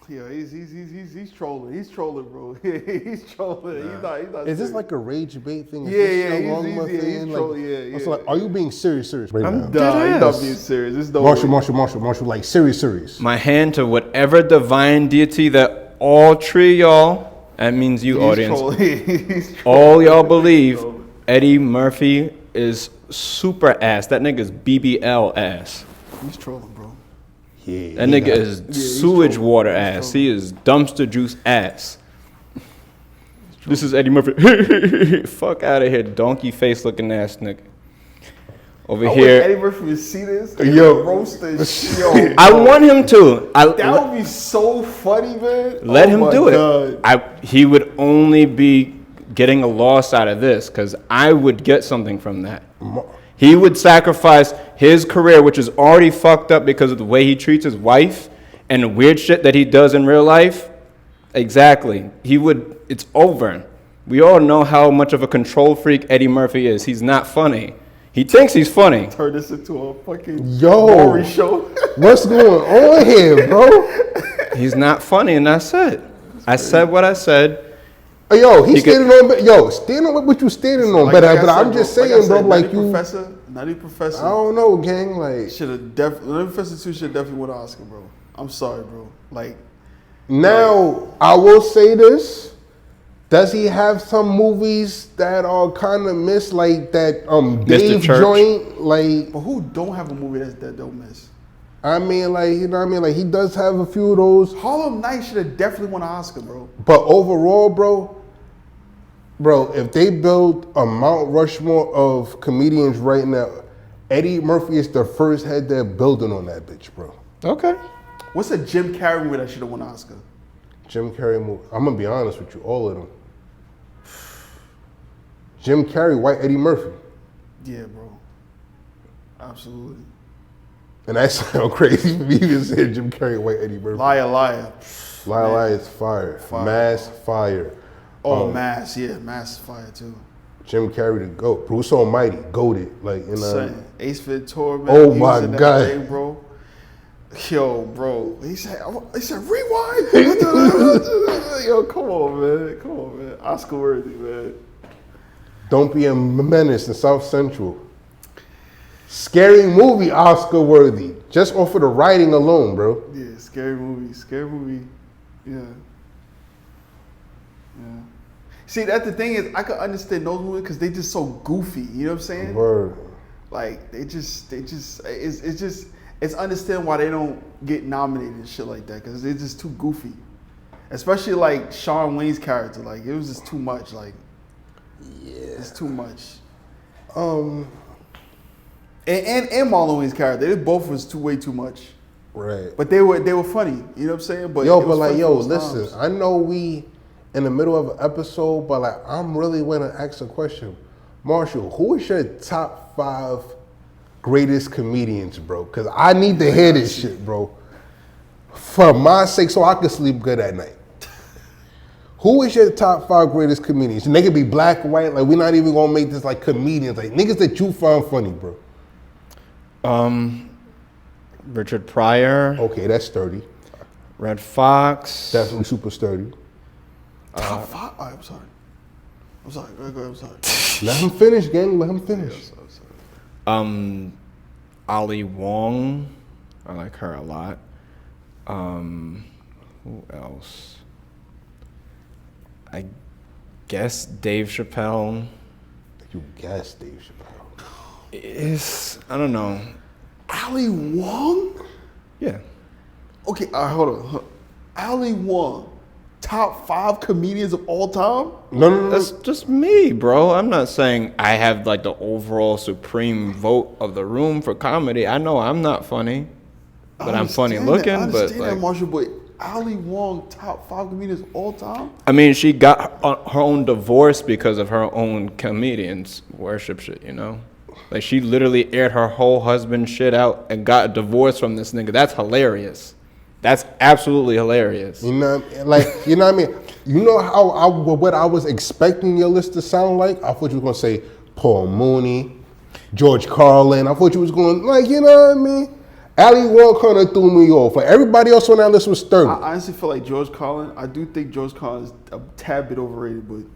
Yeah, he's trolling. He's trolling, bro. He's trolling. Nah. He's not. Is this serious. like a rage bait thing? Is Yeah, this yeah, shit he's- along he's- my yeah, he's thing? trolling, yeah, It's yeah. like, are you being serious right now? dead Nah, he's ass. not being serious. This is no Marshall, like serious. My hand to whatever divine deity that all three y'all, that means you audience, He's trolling. all y'all believe Eddie Murphy is super ass. That nigga's BBL ass. He's trolling, bro. Yeah. That nigga is he's sewage trolling. water He's ass. trolling. He is dumpster juice ass. This is Eddie Murphy. Fuck out of here, donkey face looking ass nigga. Over I wish here, Eddie Murphy would see this. Yo. Roast this. Yo, I want him to. that would be so funny, man. Let Oh him my do God. it. He would only be getting a loss out of this because I would get something from that. He would sacrifice his career, which is already fucked up because of the way he treats his wife and the weird shit that he does in real life. Exactly. He would, it's over. We all know how much of a control freak Eddie Murphy is. He's not funny. He thinks he's funny. Turn this into a fucking Yo. Maury show. What's going on here, bro? He's not funny, and that's it. I said what I said. Hey, yo, He he's standing on. Yo, stand on what you standing on. Like but I but said, I'm just like I saying, bro. said, Like you, Nutty Professor. I don't know, gang. Like Should have definitely. Nutty Professor 2 should definitely win an Oscar, bro. I'm sorry, bro. Like, now, I will say this. Does he have some movies that are kind of missed, like that Dave Church? joint? Like, but who don't have a movie that don't miss? I mean, like, you know what I mean? Like, he does have a few of those. Harlem Night should have definitely won an Oscar, bro. But overall, bro, if they build a Mount Rushmore of comedians right now, Eddie Murphy is the first head they're building on that bitch, bro. Okay. What's a Jim Carrey movie that should have won an Oscar? Jim Carrey movie. I'm gonna be honest with you, all of them. Jim Carrey, white Eddie Murphy. Yeah, bro. Absolutely. And that sounds crazy for me to say Jim Carrey, white Eddie Murphy. Liar. Lie is fire. Fire. Mass fire. Oh, Mass. Yeah, Mass is fire too. Jim Carrey the GOAT. Bruce Almighty, goated. Like, you know. Son, Ace Ventura, man. Oh he my was in that God. thing, bro. Yo, bro. He said rewind. Yo, come on, man. Oscar worthy, man. Don't Be a Menace in South Central. Scary movie, Oscar worthy. Just off of the writing alone, bro. Yeah, scary movie. Yeah. See, that's the thing is, I could understand those movies because they just so goofy. You know what I'm saying? Word. Like it's understand why they don't get nominated and shit like that because they're just too goofy. Especially like Sean Wayne's character, like it was just too much. Like, yeah, it's too much. And Marlon Wayne's character, they both was way too much. Right. But they were funny. You know what I'm saying? But Yo, it but was like, funny yo, for those listen, times. I know we in the middle of an episode, but like, I'm really want to ask a question. Marshall, who is your top 5 greatest comedians, bro? Because I need to hear this shit, bro. For my sake, so I can sleep good at night. Who is your top 5 greatest comedians? And they could be black, white, like we're not even gonna make this like comedians, like niggas that you find funny, bro. Richard Pryor. Okay, that's sturdy. Red Fox. Definitely super sturdy. Top 5. All right, I'm sorry. I'm sorry. Go ahead. I'm sorry. Let him finish, gang. Let him finish. Ali Wong. I like her a lot. Who else? I guess Dave Chappelle. You guessed Dave Chappelle. I don't know. Ali Wong? Yeah. Okay, all right, hold on. Ali Wong, top 5 comedians of all time? No. That's just me, bro. I'm not saying I have like the overall supreme vote of the room for comedy. I know I'm not funny, but I'm funny looking. I But understand that, like, Marshall, but Ali Wong, top 5 comedians of all time? I mean, she got her own divorce because of her own comedians worship shit, you know? Like, she literally aired her whole husband shit out and got a divorce from this nigga. That's hilarious. That's absolutely hilarious. You know, like, you know what I mean? You know how what I was expecting your list to sound like? I thought you were going to say Paul Mooney, George Carlin. I thought you was going, like, you know what I mean? Ali Wong kind of threw me off. Like, everybody else on that list was sturdy. I honestly feel like George Carlin. I do think George Carlin is a tad bit overrated, but this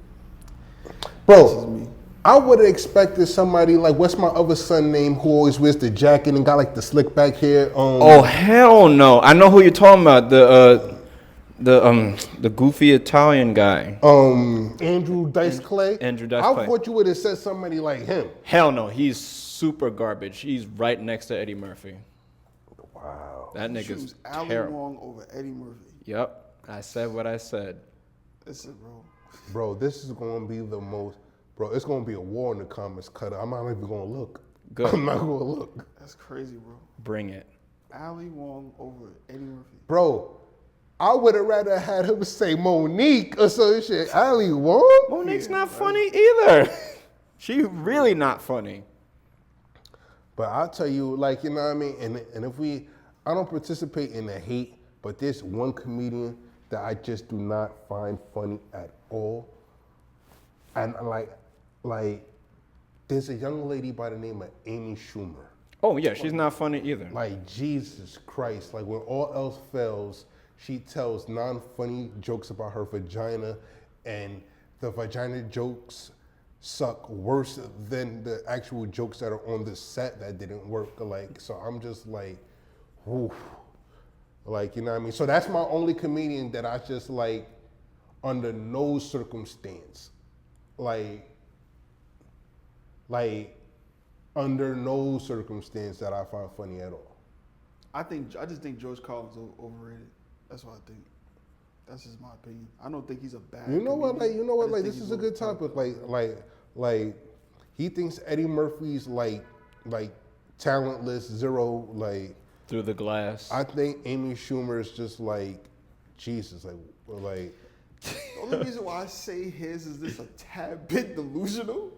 is Bro, me. I would have expected somebody like, what's my other son name who always wears the jacket and got like the slick back hair? Oh, hell no. I know who you're talking about. The goofy Italian guy. Andrew Dice Clay. Andrew Dice I Clay. thought you would have said somebody like him. Hell no. He's super garbage. He's right next to Eddie Murphy. Wow. That nigga's Choose Ali terrible. Wong over Eddie Murphy. Yep. I said what I said. Listen, bro. Bro, this is going to be the most, bro, it's going to be a war in the comments, Cutter. I'm not even going to look. Good. I'm not going to look. That's crazy, bro. Bring it. Ali Wong over Eddie Murphy. Bro, I would have rather had him say Monique or some shit. Ali Wong? Monique's not funny either. She really not funny. But I'll tell you, like, you know what I mean? And if I don't participate in the hate, but there's one comedian that I just do not find funny at all. And like, there's a young lady by the name of Amy Schumer. Oh yeah, she's not funny either. Like, Jesus Christ, like when all else fails, she tells non-funny jokes about her vagina, and the vagina jokes suck worse than the actual jokes that are on the set that didn't work. Like, so I'm just like, woof. Like, you know what I mean? So that's my only comedian that I just like, under no circumstance, like under no circumstance that I find funny at all. I just think George Carlin's overrated. That's what I think. That's just my opinion. I don't think he's a bad. You know what? Like, comedian. I just like think this he's is a good topic. Like, he thinks Eddie Murphy's like talentless, zero. Like, Through the glass. I think Amy Schumer is just like Jesus. Like. The only reason why I say his is this a tad bit delusional,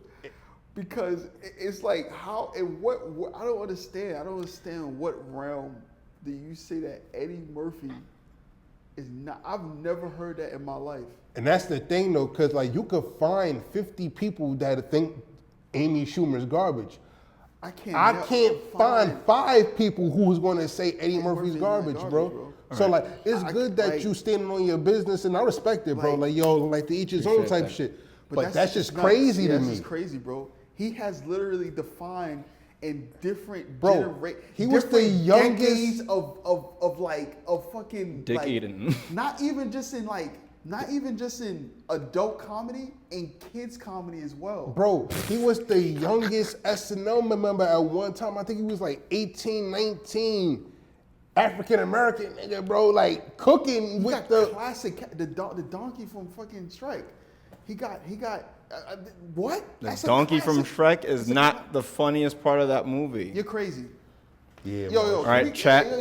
because it's like how and what I don't understand. I don't understand what realm do you say that Eddie Murphy is not. I've never heard that in my life. And that's the thing though, because like you could find 50 people that think Amy Schumer's garbage. I can't find 5 people who's going to say Eddie Murphy's garbage, bro. So Right. like, it's good that you standing on your business, and I respect it, bro. Like, yo, like to each his own Appreciate type that. shit. But that's just crazy to That's me. just crazy, bro. He has literally defined in different Bro, generations. he was the youngest- decades of fucking Dick like, eating. Not even just in adult comedy, in kids comedy as well. Bro, he was the youngest SNL member at one time. I think he was like 18, 19. African American nigga, bro, like cooking He with got the classic the donkey from fucking Shrek. He got what? The That's a donkey from classic. Shrek is not the funniest part of that movie. You're crazy. yeah. Yo, bro. all right, chat. I Go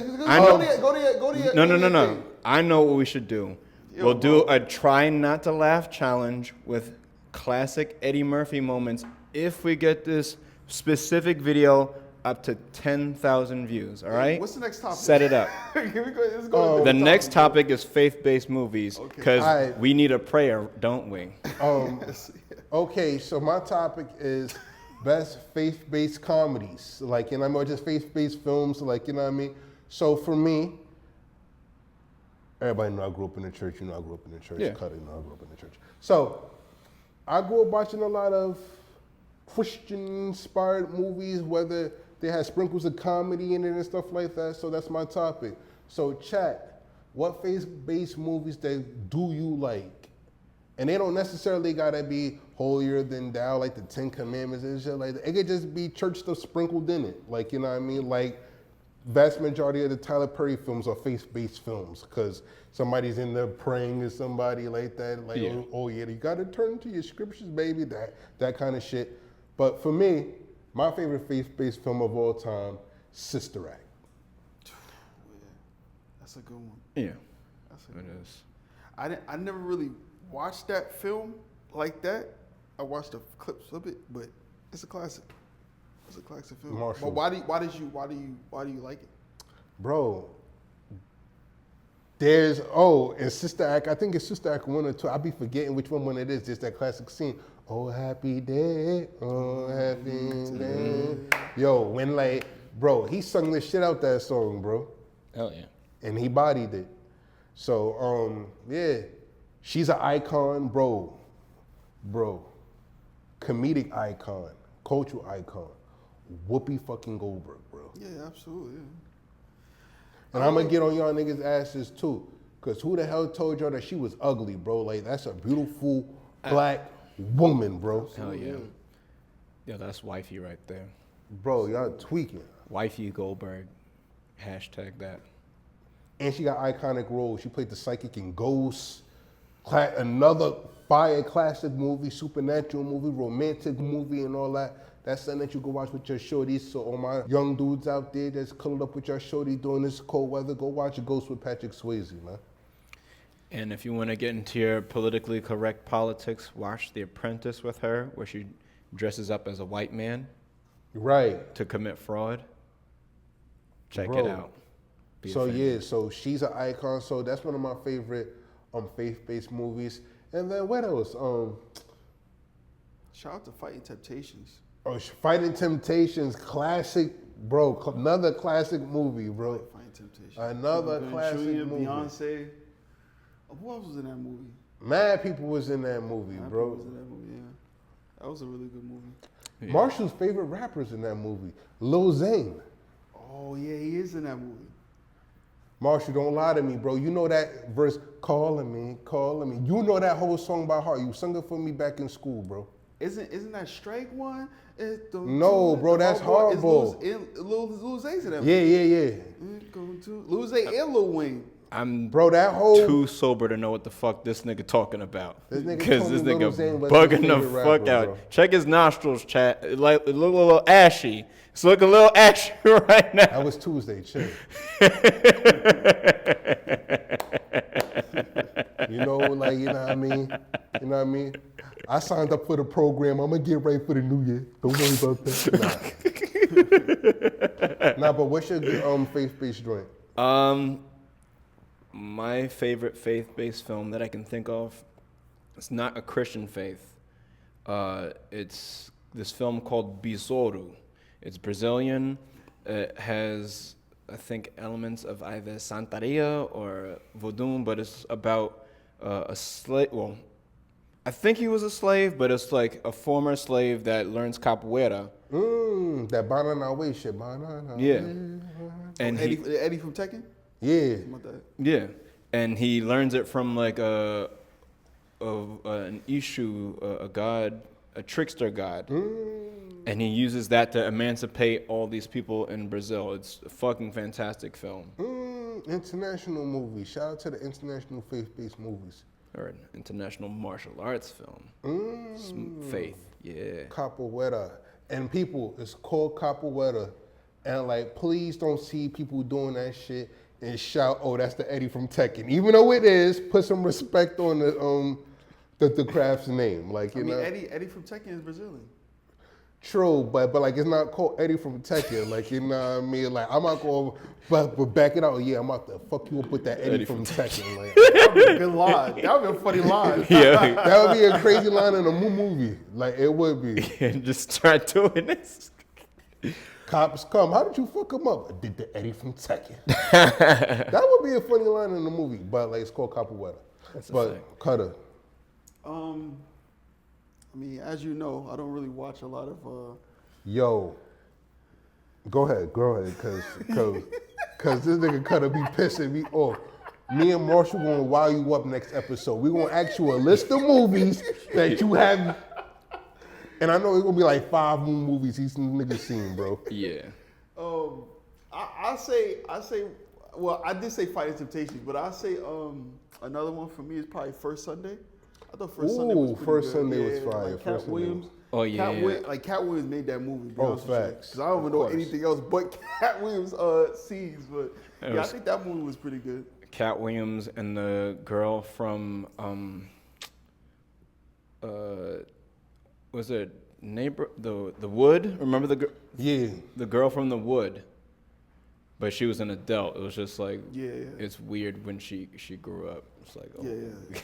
know- to your No. thing. I know what we should do. Yo, We'll do bro. a try not to laugh challenge with classic Eddie Murphy moments if we get this specific video up to 10,000 views, all right? What's the next topic? Set it up. Let's go to The next next topic is faith-based movies Okay. because Alright. we need a prayer, don't we? Okay, so my topic is best faith-based comedies. Like, you know what I mean? Or just faith-based films, like, you know what I mean? So for me, Everybody know I grew up in the church. You know I grew up in the church. Yeah. Cuddy know I grew up in the church. So I grew up watching a lot of Christian-inspired movies, whether they had sprinkles of comedy in it and stuff like that. So that's my topic. So chat, what faith-based movies that do you like? And they don't necessarily gotta be holier than thou, like the Ten Commandments and shit like that. It could just be church stuff sprinkled in it. Like, you know what I mean? Like, vast majority of the Tyler Perry films are faith-based films because somebody's in there praying to somebody like that. Like, Yeah. oh yeah, you gotta turn to your scriptures, baby. That kind of shit. But for me, my favorite faith-based film of all time, Sister Act. That's a good one. Yeah, That's a it good one. is. I never really watched that film like that. I watched the clips of it, but it's a classic. It's a classic film. Marshall. But why do you like it? Bro, and Sister Act, I think it's Sister Act 1 or 2. I be forgetting which one when it is. Just that classic scene. Oh, happy day, oh, happy day. Yo, when like, bro, he sung the shit out that song, bro. Hell yeah. And he bodied it. So, yeah, she's an icon, bro. Comedic icon, cultural icon. Whoopi fucking Goldberg, bro. Yeah, absolutely. Yeah. And I'm gonna get on y'all niggas' asses too. Cause who the hell told y'all that she was ugly, bro? Like, that's a beautiful black woman, bro. Hell yeah. Yeah, that's wifey right there. Bro, y'all tweaking. Wifey Goldberg. Hashtag that. And she got iconic roles. She played the psychic in Ghost, another fire classic movie, supernatural movie, romantic movie, and all that. That's something that you can watch with your shorties. So all my young dudes out there that's cuddled up with your shorty during this cold weather, go watch a Ghost with Patrick Swayze, man. And if you want to get into your politically correct politics, watch The Apprentice with her, where she dresses up as a white man Right. to commit fraud. Check Bro. it out. Be So offended. yeah, so she's an icon. So that's one of my favorite faith-based movies. And then what else? Shout out to Fighting Temptations. Fighting Temptations, classic, bro. Another classic movie, bro. Fighting Temptations. Another Cuba classic Gooding Jr., movie. Beyonce. Who else was in that movie? Mad people was in that movie, Mad bro. people was in that movie, yeah. That was a really good movie. Yeah. Marshall's favorite rappers in that movie, Lil Zane. Oh yeah, he is in that movie. Marshall, don't lie to me, bro. You know that verse, calling me. You know that whole song by heart. You sung it for me back in school, bro. Isn't that Strike one? No, bro, that's Hardball. Lil Zay's in that Yeah. movie. Lil Zay and Lil Wayne. I'm Bro, that whole too sober to know what the fuck this nigga talking about. This nigga Because told this me Lil nigga Zane was his bugging the favorite fuck rapper, out. bro. Check his nostrils, chat. Like, it look a little ashy. It's looking a little ashy right now. that was Tuesday, chill. You know what I mean? I signed up for the program. I'm gonna get ready for the new year. Don't worry about that. Nah, but what's your faith-based joint? My favorite faith-based film that I can think of, it's not a Christian faith. It's this film called Besouro. It's Brazilian. It has, I think, elements of either Santeria or Voodoo, but it's about a slave. Well, I think he was a slave, but it's like a former slave that learns capoeira. That banana way shit, banana. Yeah. And Eddie from Tekken? Yeah. Something like that. Yeah, and he learns it from like an Ishu, a god, a trickster god, and he uses that to emancipate all these people in Brazil. It's a fucking fantastic film. International movie. Shout out to the international faith-based movies. Or an international martial arts film. Faith, yeah. Capoeira. And people, it's called Capoeira. And like, please don't see people doing that shit and shout, "Oh, that's the Eddie from Tekken." Even though it is, put some respect on the craft's name. Like, you know. Eddie from Tekken is Brazilian. True, but like it's not called Eddie from Tekken. Like, you know what I mean? Like, I'm not going, but back it out. Yeah, I'm about to fuck you up with that Eddie from Tekken. Like, That would be a good line. That would be a funny line. Yeah, that would be a crazy line in a movie. Like, it would be. and just start doing this. Cops come. How did you fuck him up? I did the Eddie from Tekken. That would be a funny line in the movie, but like it's called Capoeira. That's a But fact. Cutter. I mean, as you know, I don't really watch a lot of. Yo. Go ahead, cause this nigga Cutter be pissing me off. Me and Marshall gonna wow you up next episode. We gonna ask you a list of movies that you have, and I know it's gonna be like 5 movies these niggas seen, bro. Yeah. I say, well, I did say Fighting Temptations, but I say another one for me is probably First Sunday. I thought First Sunday was pretty First good. Sunday was Yeah, fire. Like First Cat Sunday Williams. was- Oh, yeah. Cat Williams made that movie. Facts. Because I don't even know Of course. anything else but Cat Williams scenes. But It yeah, I was- think that movie was pretty good. Cat Williams and the girl from was it neighbor the Wood? Remember Yeah. the girl from the Wood? But she was an adult. It was just like Yeah. it's weird when she grew up. It's like oh. Yeah.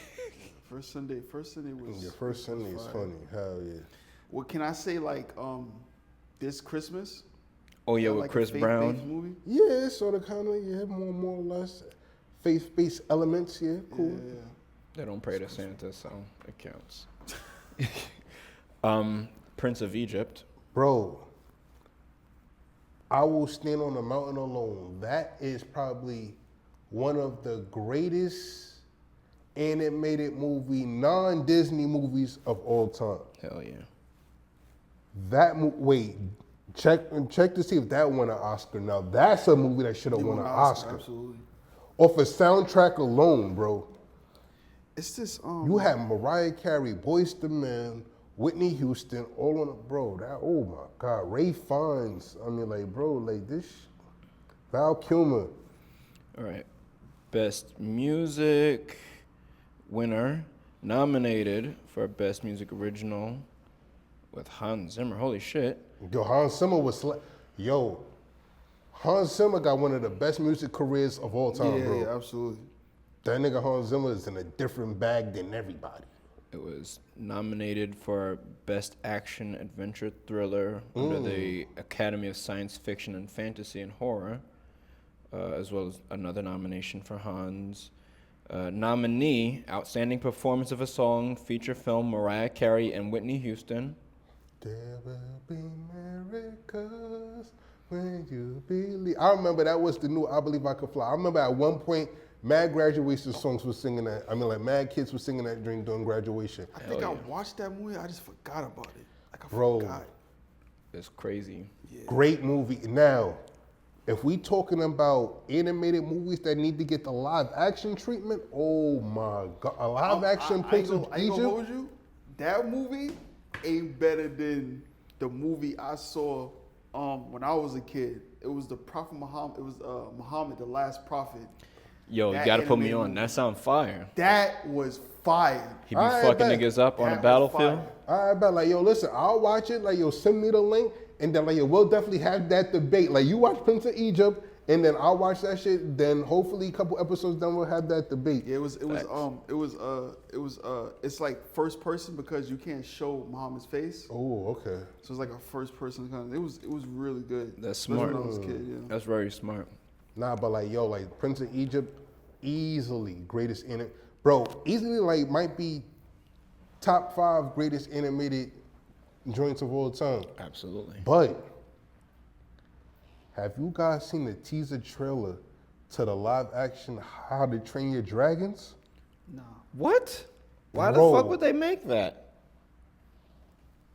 First Sunday was. Your First Sunday is fire. funny. Hell yeah. What can I say? Like this Christmas. Oh yeah, Is that with like a Chris faith-based Brown. movie? Yeah, it's sort of kind of, yeah, more or less faith-based elements, yeah, cool. Yeah. They don't pray to Santa, so it counts. Prince of Egypt. Bro, I will stand on the mountain alone. That is probably one of the greatest animated non-Disney movies of all time. Hell yeah. Wait, check to see if that won an Oscar. Now that's a movie that should have They won won an an Oscar. Absolutely. Off a soundtrack alone, bro. It's this You had Mariah Carey, Boyz II Men, Whitney Houston, all on it, bro. That, oh my God, Ray Fiennes. I mean, like, bro, like this, Val Kilmer. All right. Best music winner nominated for Best Music Original with Hans Zimmer. Holy shit. Yo, Hans Zimmer Hans Zimmer got one of the best music careers of all time, bro. Yeah, absolutely. That nigga Hans Zimmer is in a different bag than everybody. It was nominated for Best Action Adventure Thriller under the Academy of Science Fiction and Fantasy and Horror, as well as another nomination for Hans. Nominee, Outstanding Performance of a Song, Feature Film, Mariah Carey and Whitney Houston. There will be miracles when you believe. I remember that was the new I Believe I Could Fly. I remember at one point, mad graduation songs was singing that. I mean, like, mad kids were singing that during graduation. I think Hell I yeah. watched that movie. I just forgot about it. Like I Bro. forgot. It's crazy. Great movie. Now, if we talking about animated movies that need to get the live action treatment, oh my God. A live action Prince of I ain't gonna Egypt? hold you. That movie ain't better than the movie I saw when I was a kid. It was the Prophet Muhammad. It was Muhammad, the Last Prophet. Yo, That you gotta put me animated on. movie. That sound fire. That was fire. He be I fucking bet. niggas up on That the was battlefield. fire. I bet, like, yo, listen, I'll watch it. Like, yo, send me the link. And then, like, yo, we'll definitely have that debate. Like, you watch Prince of Egypt, and then I'll watch that shit. Then hopefully a couple episodes down we'll have that debate. Yeah, it's like first person because you can't show Muhammad's face. Oh, okay. So it's like a first person kind of. It was really good. That's Especially smart. when I was a kid. Yeah. That's very smart. Nah, but like, yo, like Prince of Egypt, easily greatest bro, easily like might be top 5 greatest animated joints of all time. Absolutely. But have you guys seen the teaser trailer to the live action How to Train Your Dragons? Nah. What? Why Bro. the fuck would they make that?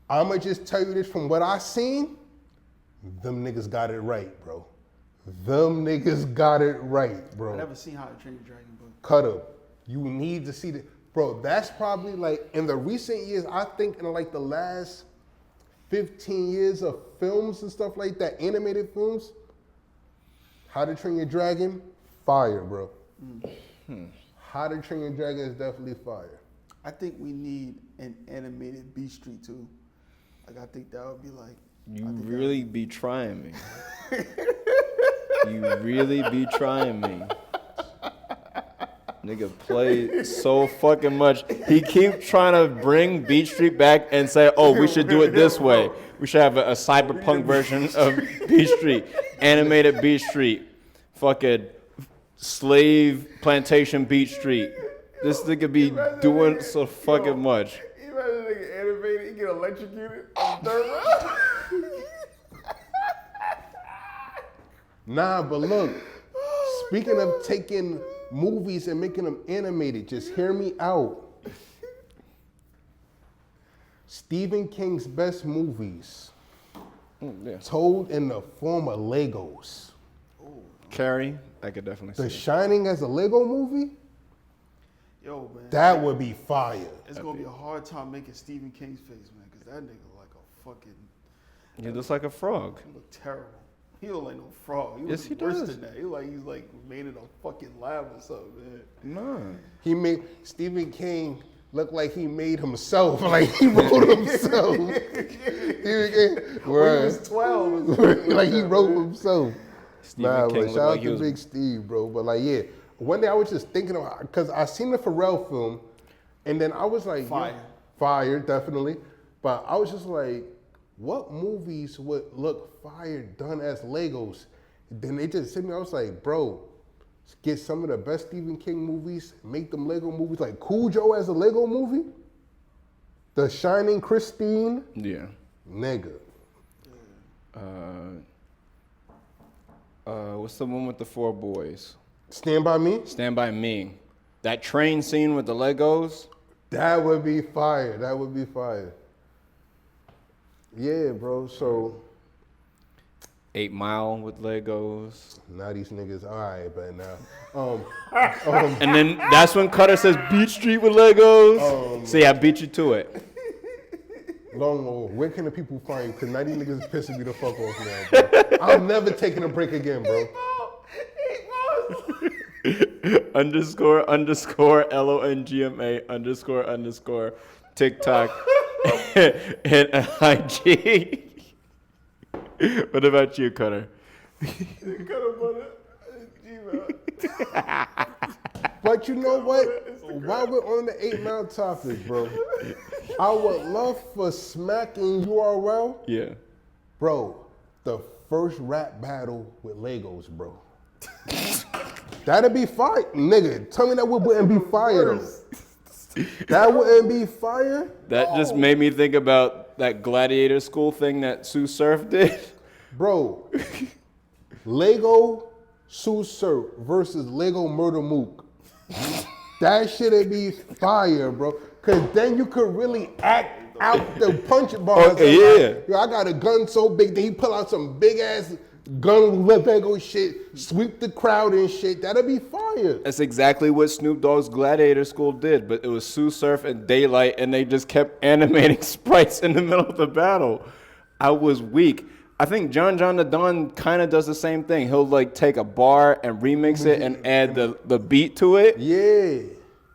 I'ma just tell you this from what I seen. Them niggas got it right, bro. Them niggas got it right, bro. I never seen How to Train Your Dragon, but Cut up. You need to see the bro. That's probably like in the recent years. I think in like the last 15 years of films and stuff like that, animated films. How to Train Your Dragon, fire, bro. How to Train Your Dragon is definitely fire. I think we need an animated B Street too. Like I think that would be like. You I think that- really be trying me. You really be trying me. Nigga played so fucking much. He keep trying to bring Beat Street back and say, oh, we should do it this way. We should have a cyberpunk version of Beat Street. Animated Beat Street. Fucking slave plantation Beat Street. This nigga be doing so fucking much. You imagine a nigga animated, he get electrocuted on the third round. Nah, but look, speaking of taking movies and making them animated, just hear me out. Stephen King's best movies told in the form of Legos. Carrie, I could definitely see The it. Shining as a Lego movie? Yo, man. That would be fire. It's gonna be a hard time making Stephen King's face, man, because that nigga like a fucking. He looks like a frog. He look terrible. He look like no frog. He Yes, look he worse does. than that. He's like made in a fucking lab or something, man. No. He made Stephen King look like he made himself, like he wrote himself. Stephen King, When he was 12. like he wrote himself. Stephen Nah, King but looked shout like out he to was- Big Steve, bro. But like, yeah, one day I was just thinking about, because I seen the Pharrell film, and then I was like, Fire. yo, fire, definitely. But I was just like, what movies would look fire done as Legos? Then they just sent me, I was like, bro, get some of the best Stephen King movies, make them Lego movies, like Cool Joe as a Lego movie, The Shining, Christine, Yeah. nigga. What's the one with the 4 boys? Stand By Me, Stand By Me. That train scene with the Legos. that would be fire, that would be fire. Yeah, bro, so 8 Mile with Legos. now these niggas, all right, but now, And then that's when Cutter says Beat Street with Legos. See, I beat you to it. Long, where can the people find you? Because now these niggas is pissing me the fuck off now, bro. I'm never taking a break again, bro. __ LONGMA _ TikTok and IG. What about you, Cutter? But you know what? While we're on the 8 Mile topic, bro, I would love for smacking URL, Yeah. bro, the first rap battle with Legos, bro. That'd be fire. Nigga, tell me that wouldn't be fire, though. That wouldn't be fire? That just made me think about that gladiator school thing that Sue Surf did. Bro, Lego Sue Surf versus Lego Murder Mook. That shit'd be fire, bro. Cause then you could really act out the punch bars. Okay, Like, yeah. yo, I got a gun so big that he pull out some big ass gun with Lego shit, sweep the crowd and shit. That'd be fire. That's exactly what Snoop Dogg's gladiator school did, but it was Sue Surf and Daylight, and they just kept animating sprites in the middle of the battle. I was weak. I think John the Don kind of does the same thing. He'll like take a bar and remix it and add the beat to it. Yeah.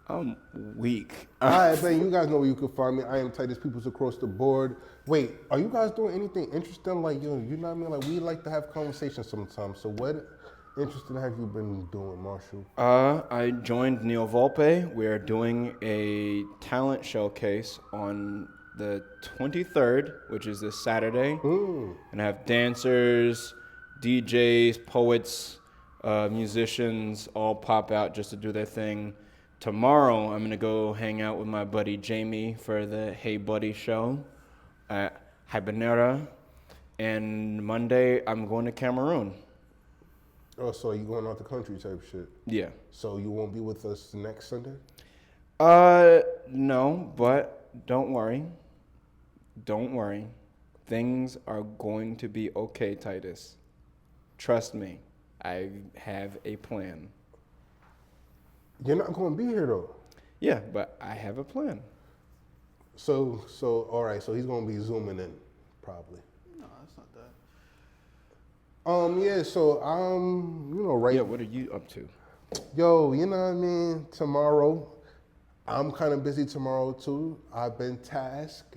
I'm weak. All right, man, you guys know where you can find me. I am Titus Peoples across the board. Wait, are you guys doing anything interesting? Like, yo, you know what I mean? Like, we like to have conversations sometimes. So what interesting have you been doing, Marshall? I joined Neo Volpe. We're doing a talent showcase on the 23rd, which is this Saturday. And I have dancers, DJs, poets, musicians all pop out just to do their thing. Tomorrow, I'm going to go hang out with my buddy Jamie for the Hey Buddy show at Habanera. And Monday, I'm going to Cameroon. Oh, so you going out the country type shit? Yeah. So you won't be with us next Sunday? No, but don't worry. Don't worry. Things are going to be okay, Titus. Trust me. I have a plan. You're not going to be here though. Yeah, but I have a plan. So all right. So he's going to be zooming in, probably. No, that's not that. Yeah. So you know, right. Yeah, what are you up to? Yo, you know what I mean? Tomorrow, I'm kind of busy tomorrow too. I've been tasked,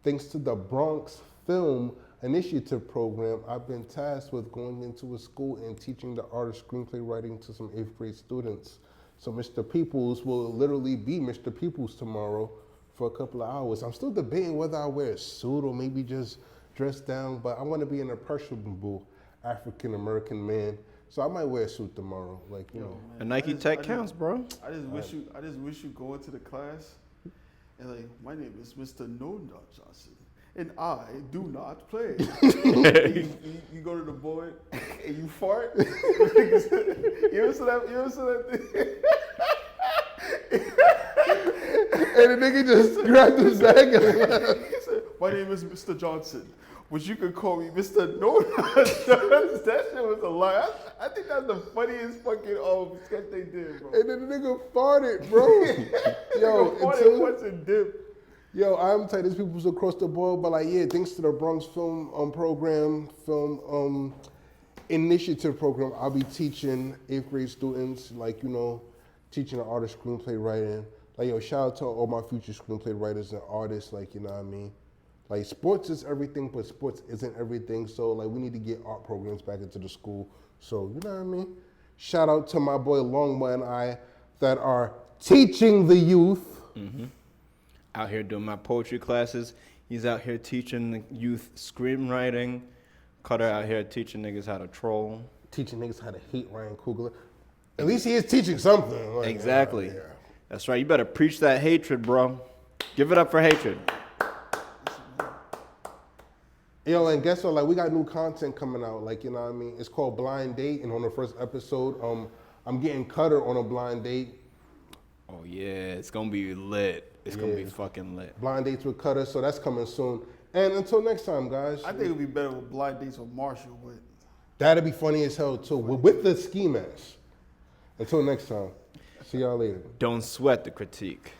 thanks to the Bronx Film Initiative Program, I've been tasked with going into a school and teaching the art of screenplay writing to some 8th grade students. So Mr. Peoples will literally be Mr. Peoples tomorrow for a couple of hours. I'm still debating whether I wear a suit or maybe just dress down, but I want to be an impressionable African American man. So I might wear a suit tomorrow, like, you know. Man, A Nike Tech counts, bro. I just wish you go into the class and like, my name is Mr. No Nut Johnson, and I do not play. you go to the board and you fart. You ever see that? You ever see that thing? And the nigga just grabbed his bag and left. He said, my name is Mr. Johnson, but you can call me Mr. No Nut Johnson. That shit was a lie. I think that's the funniest fucking sketch they did, bro. And then the nigga farted, bro. Yo, Farted once and dip. Yo, I'm Titus Peoples across the board, but like, yeah, thanks to the Bronx Film Initiative program, I'll be teaching 8th grade students, like, you know, teaching the art of screenplay writing. Like, yo, shout out to all my future screenplay writers and artists, like, you know what I mean? Like, sports is everything, but sports isn't everything. So, like, we need to get art programs back into the school. So, you know what I mean? Shout out to my boy Longma and I that are teaching the youth. Mm-hmm. Out here doing my poetry classes. He's out here teaching the youth screenwriting. Cutter out here teaching niggas how to troll. Teaching niggas how to hate Ryan Coogler. At least he is teaching something. Like, Exactly. yeah. That's right. You better preach that hatred, bro. Give it up for hatred. Yo, and guess what? Like, we got new content coming out. Like, you know what I mean? It's called Blind Date, and on the first episode, I'm getting Cutter on a blind date. Oh yeah, it's gonna be lit. It's gonna be Yeah. fucking lit. Blind dates with Cutter, so that's coming soon. And until next time, guys. I think it would be better with blind dates with Marshall, but That'd be funny as hell too, with the ski mask. Until next time. See y'all later. Don't sweat the critique.